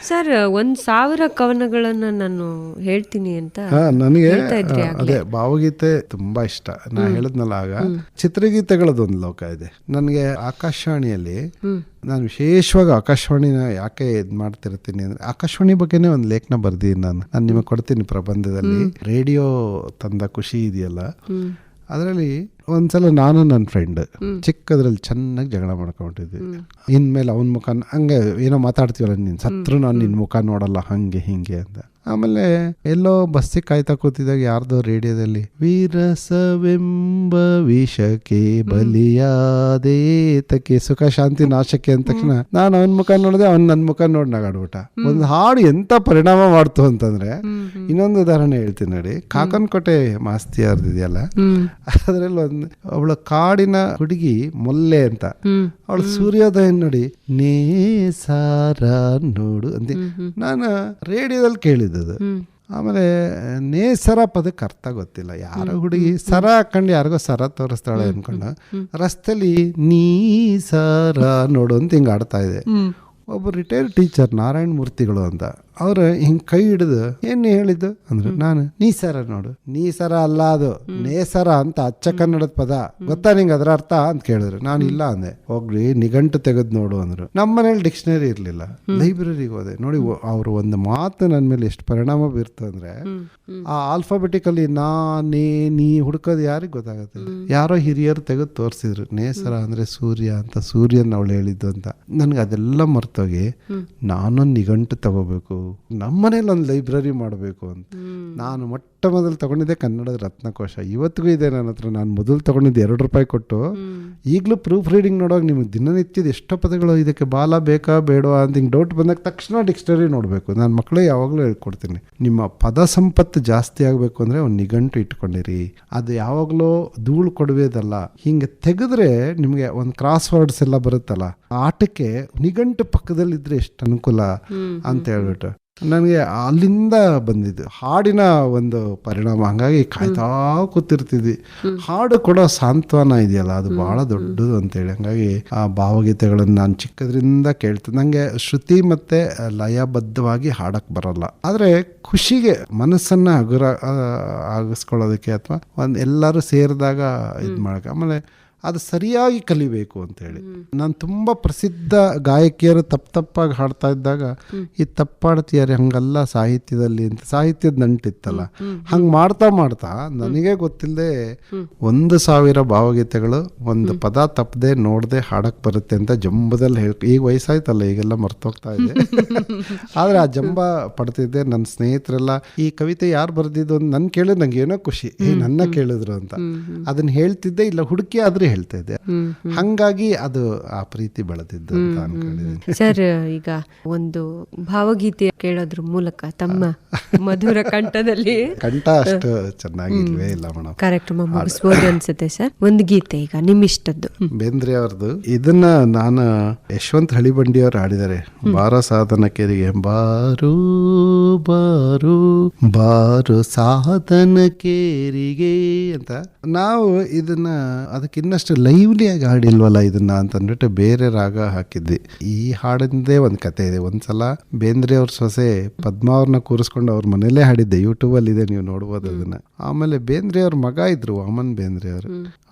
Speaker 2: ಸರ್ 1,000 ಕವನಗಳನ್ನ ನಾನು ಹೇಳ್ತೀನಿ ಅಂತ
Speaker 3: ನನಗೆ
Speaker 2: ಹೇಳ್ತಾ ಇದ್ರಿ
Speaker 3: ಅದೇ ಭಾವಗೀತೆ ತುಂಬಾ ಇಷ್ಟ. ನಾ ಹೇಳಿದ್ನಲ್ಲ ಆಗ, ಚಿತ್ರಗೀತೆಗಳದೊಂದು ಲೋಕ ಇದೆ ನನಗೆ. ಆಕಾಶವಾಣಿಯಲ್ಲಿ ನಾನು ವಿಶೇಷವಾಗಿ ಆಕಾಶವಾಣಿನ ಯಾಕೆ ಇದ್ ಮಾಡ್ತಿರ್ತೀನಿ ಅಂದ್ರೆ, ಆಕಾಶವಾಣಿ ಬಗ್ಗೆನೇ ಒಂದು ಲೇಖನ ಬರ್ದೀನಿ ನಾನು ನಿಮಗೆ ಕೊಡ್ತೀನಿ ಪ್ರಬಂಧದಲ್ಲಿ. ರೇಡಿಯೋ ತಂದ ಖುಷಿ ಇದೆಯಲ್ಲ, ಅದರಲ್ಲಿ ಒಂದ್ಸಲ ನಾನು ನನ್ನ ಫ್ರೆಂಡ್ ಚಿಕ್ಕದ್ರಲ್ಲಿ ಚೆನ್ನಾಗಿ ಜಗಳ ಮಾಡ್ಕೊಂಡಿದ್ವಿ. ಇನ್ಮೇಲೆ ಅವನ ಮುಖ ಹಂಗೆ ಏನೋ ಮಾತಾಡ್ತೀವಲ್ಲ, ನೀನ್ ಸತ್ರು ನಾನು ನಿನ್ ಮುಖ ನೋಡಲ್ಲ ಹಂಗೆ ಹಿಂಗೆ ಅಂತ. ಆಮೇಲೆ ಎಲ್ಲೋ ಬಸ್ಸಿಗೆ ಕಾಯ್ತಾ ಕೂತಿದಾಗ ಯಾರ್ದೋ ರೇಡಿಯೋದಲ್ಲಿ ವೀರಸವೆಂಬ ವಿಷಕ್ಕೆ ಬಲಿಯಾದೇ ತಕ್ಕೆ ಸುಖ ಶಾಂತಿ ನಾಶಕ್ಕೆ ಅಂದ ತಕ್ಷಣ ನಾನು ಅವನ ಮುಖ ನೋಡಿದೆ, ಅವ್ನು ನನ್ನ ಮುಖ ನೋಡಿ ನಗಾಡ್ಬಿಟ್ಟ. ಒಂದು ಹಾಡು ಎಂತ ಪರಿಣಾಮ ಮಾಡ್ತು ಅಂತಂದ್ರೆ, ಇನ್ನೊಂದು ಉದಾಹರಣೆ ಹೇಳ್ತೀನಿ ನೋಡಿ. ಕಾಕನಕೋಟೆ ಮಾಸ್ತಿಯಾರ್ದಿದೆಯಲ್ಲ, ಅದ್ರಲ್ಲಿ ಅವಳ ಕಾಡಿನ ಹುಡುಗಿ ಮೊಲ್ಲೆ ಅಂತ, ಅವಳ ಸೂರ್ಯೋದಯ ನೋಡಿ ನೇಸಾರ ನೋಡು ಅಂದೆ. ನಾನು ರೇಡಿಯೋದಲ್ಲಿ ಕೇಳಿದ್ದು. ಆಮೇಲೆ ನೇಸರ ಪದಕ್ಕೆ ಅರ್ಥ ಗೊತ್ತಿಲ್ಲ. ಯಾರೋ ಹುಡುಗಿ ಸರ ಹಾಕೊಂಡು ಯಾರಿಗೋ ಸರ ತೋರಿಸ್ತಾಳೆ ಅನ್ಕೊಂಡು ರಸ್ತೆಲಿ ನೀ ಸರ ನೋಡು ಅಂತ ಹಿಂಗೆ ಆಡ್ತಾ ಇದೆ. ಒಬ್ಬ ರಿಟೈರ್ಡ್ ಟೀಚರ್ ನಾರಾಯಣ ಮೂರ್ತಿಗಳು ಅಂತ, ಅವ್ರು ಹಿಂಗೆ ಕೈ ಹಿಡಿದು ಏನು ಹೇಳಿದ್ದು ಅಂದ್ರೆ, ನಾನು ನೀಸರ ನೋಡು, ನೀಸರ ಅಲ್ಲ ಅದು ನೇಸರ ಅಂತ ಅಚ್ಚ ಕನ್ನಡದ ಪದ ಗೊತ್ತಾ ನಿಂಗೆ ಅದ್ರ ಅರ್ಥ ಅಂತ ಕೇಳಿದ್ರು. ನಾನು ಇಲ್ಲ ಅಂದೆ. ಹೋಗ್ರಿ ನಿಘಂಟು ತೆಗೆದು ನೋಡು ಅಂದ್ರು. ನಮ್ಮ ಮನೇಲಿ ಡಿಕ್ಷನರಿ ಇರ್ಲಿಲ್ಲ, ಲೈಬ್ರರಿಗೆ ಹೋದೆ. ನೋಡಿ ಅವ್ರು ಒಂದು ಮಾತು ನನ್ನ ಮೇಲೆ ಎಷ್ಟು ಪರಿಣಾಮ ಬೀರ್ತು ಅಂದ್ರೆ, ಆ ಆಲ್ಫಾಬೆಟಿಕಲಿ ನಾ ನೇ ನೀ ಹುಡ್ಕೋದು ಯಾರಿಗೆ ಗೊತ್ತಾಗುತ್ತೆ. ಯಾರೋ ಹಿರಿಯರು ತೆಗೆದು ತೋರಿಸಿದ್ರು, ನೇಸರ ಅಂದ್ರೆ ಸೂರ್ಯ ಅಂತ, ಸೂರ್ಯನ ಅವಳು ಹೇಳಿದ್ದು ಅಂತ. ನನ್ಗೆ ಅದೆಲ್ಲ ಮರ್ತೋಗಿ ನಾನೊಂದು ನಿಘಂಟು ತಗೋಬೇಕು, ನಮ್ಮನೇಲಿ ಒಂದು ಲೈಬ್ರರಿ ಮಾಡಬೇಕು ಅಂತ ನಾನು ಮೊಟ್ಟ ಮೊದಲು ತಗೊಂಡಿದ್ದೆ ಕನ್ನಡದ ರತ್ನಕೋಶ. ಇವತ್ತಿಗೂ ಇದೆ ನನ್ನ ಹತ್ರ. ನಾನು ಮೊದಲು ತಗೊಂಡಿದ್ದು ₹2 ಕೊಟ್ಟು. ಈಗಲೂ ಪ್ರೂಫ್ ರೀಡಿಂಗ್ ನೋಡುವಾಗ ನಿಮಗೆ ದಿನನಿತ್ಯದ ಎಷ್ಟೋ ಪದಗಳು, ಇದಕ್ಕೆ ಬಾಲ ಬೇಕಾ ಬೇಡವಾ ಅಂತ ಹಿಂಗೆ ಡೌಟ್ ಬಂದಾಗ ತಕ್ಷಣ ಡಿಕ್ಷನರಿ ನೋಡಬೇಕು. ನಾನು ಮಕ್ಕಳೇ ಯಾವಾಗಲೂ ಹೇಳ್ಕೊಡ್ತೀನಿ, ನಿಮ್ಮ ಪದ ಸಂಪತ್ತು ಜಾಸ್ತಿ ಆಗಬೇಕು ಅಂದರೆ ಒಂದು ನಿಘಂಟು ಇಟ್ಕೊಂಡಿರಿ. ಅದು ಯಾವಾಗಲೂ ಧೂಳು ಕೊಡುವುದಲ್ಲ, ಹಿಂಗೆ ತೆಗೆದ್ರೆ ನಿಮಗೆ ಒಂದು ಕ್ರಾಸ್ ವರ್ಡ್ಸ್ ಎಲ್ಲ ಬರುತ್ತಲ್ಲ, ಆಟಕ್ಕೆ ನಿಘಂಟು ಪಕ್ಕದಲ್ಲಿದ್ದರೆ ಎಷ್ಟು ಅನುಕೂಲ ಅಂತ ಹೇಳ್ಬಿಟ್ಟು ನನಗೆ ಅಲ್ಲಿಂದ ಬಂದಿದ್ದು ಹಾಡಿನ ಒಂದು ಪರಿಣಾಮ. ಹಂಗಾಗಿ ಕಾಯ್ತಾ ಕೂತಿರ್ತಿದ್ವಿ. ಹಾಡು ಕೊಡೋ ಸಾಂತ್ವನ ಇದೆಯಲ್ಲ, ಅದು ಬಹಳ ದೊಡ್ಡದು ಅಂತೇಳಿ. ಹಂಗಾಗಿ ಆ ಭಾವಗೀತೆಗಳನ್ನು ನಾನು ಚಿಕ್ಕದ್ರಿಂದ ಕೇಳ್ತೀನಿ. ನನಗೆ ಶ್ರುತಿ ಮತ್ತೆ ಲಯಬದ್ಧವಾಗಿ ಹಾಡಕ್ ಬರಲ್ಲ, ಆದರೆ ಖುಷಿಗೆ ಮನಸ್ಸನ್ನ ಆಗಿಸ್ಕೊಳ್ಳೋದಕ್ಕೆ ಅಥವಾ ಒಂದು ಎಲ್ಲರೂ ಸೇರಿದಾಗ ಇದು ಮಾಡಕ್ಕೆ, ಆಮೇಲೆ ಅದು ಸರಿಯಾಗಿ ಕಲಿಬೇಕು ಅಂತೇಳಿ. ನಾನು ತುಂಬ ಪ್ರಸಿದ್ಧ ಗಾಯಕಿಯರು ತಪ್ಪಾಗಿ ಹಾಡ್ತಾ ಇದ್ದಾಗ, ಈ ತಪ್ಪಾಡ್ತೀಯಾರೆ ಹಂಗಲ್ಲ ಸಾಹಿತ್ಯದಲ್ಲಿ ಅಂತ, ಸಾಹಿತ್ಯದ ನಂಟಿತ್ತಲ್ಲ, ಹಂಗೆ ಮಾಡ್ತಾ ಮಾಡ್ತಾ ನನಗೆ ಗೊತ್ತಿಲ್ಲದೆ 1,000 ಭಾವಗೀತೆಗಳು ಒಂದು ಪದ ತಪ್ಪದೆ ನೋಡದೆ ಹಾಡಕ್ ಬರುತ್ತೆ ಅಂತ ಜಂಬದಲ್ಲಿ ಈಗ ವಯಸ್ಸಾಯ್ತಲ್ಲ, ಈಗೆಲ್ಲ ಮರ್ತೋಗ್ತಾ ಇದೆ. ಆದರೆ ಆ ಜಂಬ ಪಡ್ತಿದ್ದೆ. ನನ್ನ ಸ್ನೇಹಿತರೆಲ್ಲ ಈ ಕವಿತೆ ಯಾರು ಬರೆದಿದ್ದು ಅಂತ ನನ್ನ ಕೇಳಿದ್ರೆ ನಂಗೆ ಏನೋ ಖುಷಿ, ನನ್ನ ಕೇಳಿದ್ರು ಅಂತ. ಅದನ್ನ ಹೇಳ್ತಿದ್ದೆ, ಇಲ್ಲ ಹುಡುಕಿ ಆದ್ರೆ ಹೇಳ್ತಾ ಇದ್ದೆ. ಹಂಗಾಗಿ ಅದು ಆ ಪ್ರೀತಿ ಬೆಳೆದಿದ್ದು ಅಂತ ಅನ್ಕೊಂಡಿದ್ದೀನಿ.
Speaker 2: ಸರ್, ಈಗ ಒಂದು ಭಾವಗೀತೆ ಕೇಳೋದ್ರ ಮೂಲಕ ತಮ್ಮ ಮಧುರ ಕಂಠದಲ್ಲಿ,
Speaker 3: ಕಂಠ ಅಷ್ಟು ಚೆನ್ನಾಗಿಲ್ವೇ ಇಲ್ಲ ಮೇಡಮ್, ಕಾರ್ಯಕ್ರಮ
Speaker 2: ಮುಗಿಸ್ಬೋದು ಅನ್ಸುತ್ತೆ ಸರ್. ಒಂದು ಗೀತೆ ಈಗ ನಿಮ್ಮಿಷ್ಟದ್ದು.
Speaker 3: ಬೇಂದ್ರೆ ಅವ್ರದ್ದು. ಇದನ್ನ ನಾನು ಯಶವಂತ್ ಹಳಿಬಂಡಿಯವರು ಹಾಡಿದ್ದಾರೆ. ಬಾರೋ ಸಾಧನ ಕೇರಿಗೆ, ಬಾರು ಬಾರು ಬಾರು ಸಾಧನ ಕೇರಿಗೆ ಅಂತ. ನಾವು ಇದನ್ನ ಅದಕ್ಕೆ ಇನ್ನಷ್ಟು ಲೈವ್ಲಿ ಆಗಿ ಹಾಡಿಲ್ವಲ್ಲ ಇದನ್ನ ಅಂತ ಅಂದ್ಬಿಟ್ಟು ಬೇರೆ ರಾಗ ಹಾಕಿದ್ವಿ. ಈ ಹಾಡಿಂದೇ ಒಂದು ಕತೆ ಇದೆ. ಒಂದ್ಸಲ ಬೇಂದ್ರೆ ಅವ್ರ ಸೊಸೆ ಪದ್ಮಾ ಅವ್ರನ್ನ ಕೂರಿಸ್ಕೊಂಡು ಅವ್ರ ಮನೇಲೇ ಹಾಡಿದ್ದೆ. ಯೂಟ್ಯೂಬ್ ಅಲ್ಲಿ ಇದೆ, ನೀವು ನೋಡ್ಬೋದು ಅದನ್ನ. ಆಮೇಲೆ ಬೇಂದ್ರೆ ಅವ್ರ ಮಗ ಇದ್ರು, ವಾಮನ್ ಬೇಂದ್ರೆ ಅವರು.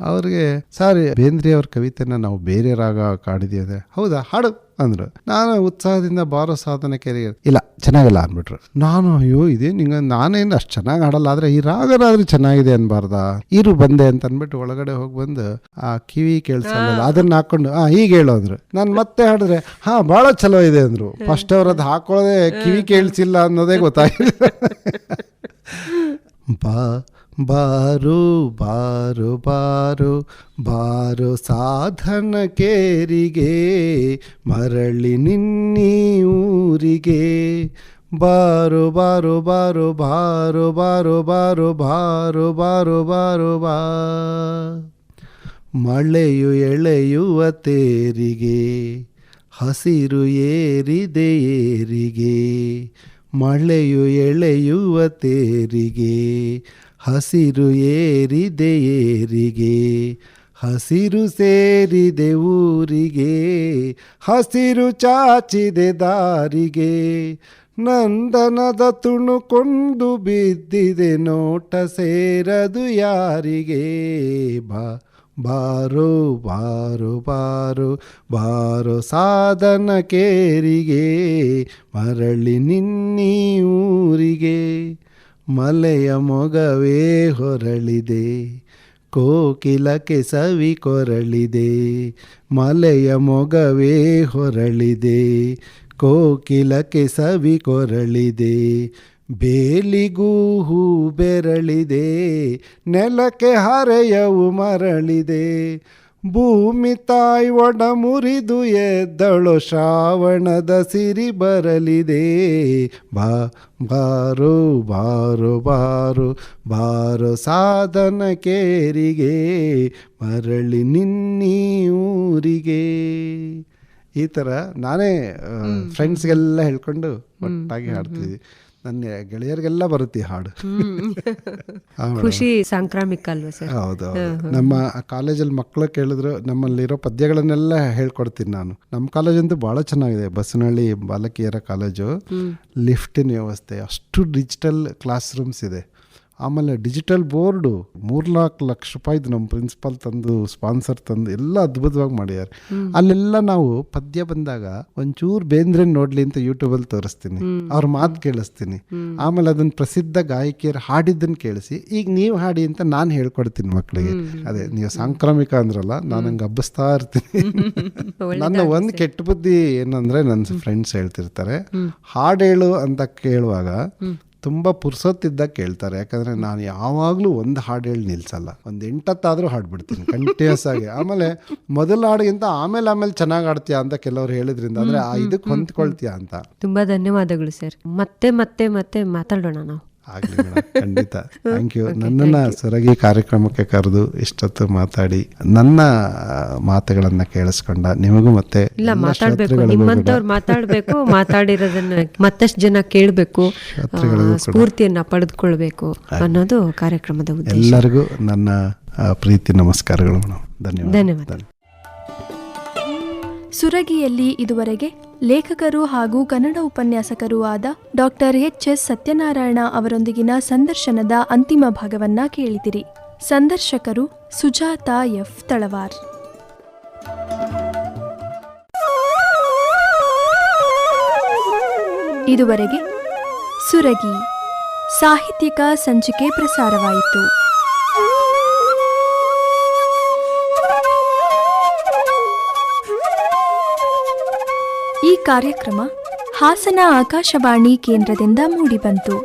Speaker 3: ಅವ್ರಿಗೆ ಸರ್ ಬೇಂದ್ರೆ ಅವ್ರ ಕವಿತೆನ ನಾವು ಬೇರೆ ರಾಗ ಹಾಡಿದೀವಿ. ಹೌದಾ, ಹಾಡು ಅಂದ್ರು. ನಾನು ಉತ್ಸಾಹದಿಂದ ಬಾರೋ ಸಾಧನ ಕೇರಿ, ಇಲ್ಲ ಚೆನ್ನಾಗಿಲ್ಲ ಅಂದ್ಬಿಟ್ರು. ನಾನು ಅಯ್ಯೋ ಇದೇ ನಿಂಗೆ ನಾನೇನು ಅಷ್ಟು ಚೆನ್ನಾಗಿ ಹಾಡಲ್ಲ, ಆದ್ರೆ ಈ ರಾಗನಾದ್ರೂ ಚೆನ್ನಾಗಿದೆ ಅನ್ಬಾರ್ದ, ಇರು ಬಂದೆ ಅಂತ ಅಂದ್ಬಿಟ್ಟು ಒಳಗಡೆ ಹೋಗಿ ಬಂದು ಆ ಕಿವಿ ಕೇಳಿಸಲ್ಲ ಅದನ್ನ ಹಾಕೊಂಡು ಹೀಗೆ ಹೇಳು ಅಂದ್ರು. ನಾನು ಮತ್ತೆ ಹಾಡಿದ್ರೆ ಬಹಳ ಚಲೋ ಇದೆ ಅಂದ್ರು. ಫಸ್ಟ್ ಅವ್ರದ್ದು ಹಾಕೊಳ್ಳೋದೇ ಕಿವಿ ಕೇಳಿಸಿಲ್ಲ ಅನ್ನೋದೇ ಗೊತ್ತಾಗಿಲ್ಲ. ಬಾರು ಬಾರು ಬಾರು ಬಾರು ಸಾಧನ ಕೇರಿಗೆ, ಮರಳಿ ನಿನ್ನೀ ಊರಿಗೆ. ಬಾರು ಬಾರು ಬಾರು ಬಾರು ಬಾರು ಬಾರು ಬಾರು ಬಾರು ಬಾರು ಬಾ. ಮಳೆಯು ಎಳೆಯುವ ತೇರಿಗೆ, ಹಸಿರು ಏರಿದೆ ಏರಿಗೆ. ಮಳೆಯು ಎಳೆಯುವ ತೇರಿಗೆ, ಹಸಿರು ಏರಿದೆ ಏರಿಗೆ. ಹಸಿರು ಸೇರಿದೆ ಊರಿಗೆ, ಹಸಿರು ಚಾಚಿದೆ ದಾರಿಗೆ, ನಂದನದ ತುಣುಕೊಂಡು ಬಿದ್ದಿದೆ ನೋಟ ಸೇರದು ಯಾರಿಗೆ. ಬಾರೋ ಬಾರೋ ಬಾರೋ ಬಾರೋ ಸಾಧನ ಕೇರಿಗೆ, ಮರಳಿ ನಿನ್ನೀ ಊರಿಗೆ. ಮಲೆಯ ಮೊಗವೇ ಹೊರಳಿದೆ, ಕೋಕಿಲಕ್ಕೆ ಸವಿ ಕೊರಳಿದೆ. ಮಲೆಯ ಮೊಗವೇ ಹೊರಳಿದೆ, ಕೋಕಿಲಕ್ಕೆ ಸವಿ ಕೊರಳಿದೆ. ಬೇಲಿಗೂ ಹೂ ಬೆರಳಿದೆ, ನೆಲಕ್ಕೆ ಹರೆಯವು ಮರಳಿದೆ. ಭೂಮಿ ತಾಯಿ ಒಡ ಮುರಿದು ಎದ್ದಳು, ಶ್ರಾವಣದ ಸಿರಿ ಬರಲಿದೆ. ಬಾರೋ ಬಾರೋ ಬಾರೋ ಬಾರೋ ಸಾಧನ ಕೇರಿಗೆ, ಮರಳಿ ನಿನ್ನೀ ಊರಿಗೆ. ಈ ಥರ ನಾನೇ ಫ್ರೆಂಡ್ಸ್ಗೆಲ್ಲ ಹೇಳ್ಕೊಂಡು ಒಟ್ಟಾಗಿ ಹಾಡ್ತಿದ್ವಿ. ನನ್ನ ಗೆಳೆಯರಿಗೆಲ್ಲ ಬರುತ್ತೆ ಈ ಹಾಡು.
Speaker 2: ಖುಷಿ ಸಾಂಕ್ರಾಮಿಕ ಅಲ್ವಾ ಸರ್?
Speaker 3: ಹೌದು. ನಮ್ಮ ಕಾಲೇಜಲ್ಲಿ ಮಕ್ಕಳು ಕೇಳಿದ್ರು, ನಮ್ಮಲ್ಲಿರೋ ಪದ್ಯಗಳನ್ನೆಲ್ಲ ಹೇಳ್ಕೊಡ್ತೀನಿ ನಾನು. ನಮ್ಮ ಕಾಲೇಜಂತೂ ಭಾಳ ಚೆನ್ನಾಗಿದೆ, ಬಸವನಹಳ್ಳಿ ಬಾಲಕಿಯರ ಕಾಲೇಜು. ಲಿಫ್ಟಿನ ವ್ಯವಸ್ಥೆ, ಅಷ್ಟು ಡಿಜಿಟಲ್ ಕ್ಲಾಸ್ ರೂಮ್ಸ್ ಇದೆ. ಆಮೇಲೆ ಡಿಜಿಟಲ್ ಬೋರ್ಡು 3-4 ಲಕ್ಷ ರೂಪಾಯಿದು ನಮ್ಮ ಪ್ರಿನ್ಸಿಪಾಲ್ ತಂದು, ಸ್ಪಾನ್ಸರ್ ತಂದು ಎಲ್ಲ ಅದ್ಭುತವಾಗಿ ಮಾಡ್ಯಾರ. ಅಲ್ಲೆಲ್ಲ ನಾವು ಪದ್ಯ ಬಂದಾಗ ಒಂಚೂರು ಬೇಂದ್ರೆ ನೋಡ್ಲಿ ಅಂತ ಯೂಟ್ಯೂಬಲ್ಲಿ ತೋರಿಸ್ತೀನಿ, ಅವ್ರ ಮಾತು ಕೇಳಿಸ್ತೀನಿ. ಆಮೇಲೆ ಅದನ್ನ ಪ್ರಸಿದ್ಧ ಗಾಯಕಿಯರು ಹಾಡಿದ್ದನ್ನು ಕೇಳಿಸಿ, ಈಗ ನೀವು ಹಾಡಿ ಅಂತ ನಾನು ಹೇಳ್ಕೊಡ್ತೀನಿ ಮಕ್ಕಳಿಗೆ. ಅದೇ ನೀವು ಸಾಂಕ್ರಾಮಿಕ ಅಂದ್ರಲ್ಲ, ನಾನು ಹಂಗೆ ಹಬ್ಬಿಸ್ತಾ ಇರ್ತೀನಿ. ನನ್ನ ಒಂದು ಕೆಟ್ಟ ಬುದ್ಧಿ ಏನಂದ್ರೆ, ನನ್ನ ಫ್ರೆಂಡ್ಸ್ ಹೇಳ್ತಿರ್ತಾರೆ, ಹಾಡು ಹೇಳು ಅಂತ ಕೇಳುವಾಗ ತುಂಬ ಪುರ್ಸೊತ್ತಿದ್ದಾಗ ಕೇಳ್ತಾರೆ. ಯಾಕಂದರೆ ನಾನು ಯಾವಾಗಲೂ ಒಂದು ಹಾಡು ಹೇಳಿ ನಿಲ್ಸಲ್ಲ, ಒಂದು 8 ಹಾಡ್ಬಿಡ್ತೀನಿ ಕಂಟಿನ್ಯೂಸ್ ಆಗಿ. ಆಮೇಲೆ ಮೊದಲ ಹಾಡಿಗಿಂತ ಆಮೇಲೆ ಚೆನ್ನಾಗಿ ಆಡ್ತೀಯಾ ಅಂತ ಕೆಲವ್ರು ಹೇಳಿದ್ರಿಂದ, ಅಂದರೆ ಇದಕ್ಕೆ ಹೊಂದ್ಕೊಳ್ತೀಯಾ ಅಂತ.
Speaker 2: ತುಂಬ ಧನ್ಯವಾದಗಳು ಸರ್. ಮತ್ತೆ ಮತ್ತೆ ಮತ್ತೆ ಮಾತಾಡೋಣ ನಾವು.
Speaker 3: ಆಗಲಿ ಮೇಡಮ್, ಖಂಡಿತ. Thank you. ನನ್ನನ್ನು ಸೊರಗಿ ಕಾರ್ಯಕ್ರಮಕ್ಕೆ ಕರೆದು ಇಷ್ಟೊತ್ತು ಮಾತಾಡಿ ನನ್ನ ಮಾತುಗಳನ್ನು ಕೇಳಿಸ್ಕೊಂಡ ನಿಮಗೂ ಮತ್ತೆ
Speaker 2: ಇಲ್ಲ ಮಾತಾಡ್ಬೇಕು, ನಿಮ್ಮಂತವ್ರು ಮಾತಾಡ್ಬೇಕು, ಮಾತಾಡಿರೋದನ್ನ ಮತ್ತಷ್ಟು ಜನ ಕೇಳಬೇಕು, ಸ್ಫೂರ್ತಿಯನ್ನ ಪಡೆದುಕೊಳ್ಬೇಕು ಅನ್ನೋದು ಕಾರ್ಯಕ್ರಮದ ಉದ್ದೇಶ.
Speaker 3: ಎಲ್ಲರಿಗೂ ನನ್ನ ಪ್ರೀತಿ ನಮಸ್ಕಾರಗಳು ಮೇಡಮ್. ಧನ್ಯವಾದ.
Speaker 1: ಸುರಗಿಯಲ್ಲಿ ಇದುವರೆಗೆ ಲೇಖಕರು ಹಾಗೂ ಕನ್ನಡ ಉಪನ್ಯಾಸಕರೂ ಆದ ಡಾಕ್ಟರ್ ಎಚ್.ಎಸ್. ಸತ್ಯನಾರಾಯಣ ಅವರೊಂದಿಗಿನ ಸಂದರ್ಶನದ ಅಂತಿಮ ಭಾಗವನ್ನ ಕೇಳಿದಿರಿ. ಸಂದರ್ಶಕರು ಸುಜಾತಾ ಎಫ್. ತಳವಾರ್. ಇದುವರೆಗೆ ಸುರಗಿ ಸಾಹಿತ್ಯಿಕ ಸಂಚಿಕೆ ಪ್ರಸಾರವಾಯಿತು. ಈ ಕಾರ್ಯಕ್ರಮ ಹಾಸನ ಆಕಾಶವಾಣಿ ಕೇಂದ್ರದಿಂದ ಮೂಡಿಬಂತು.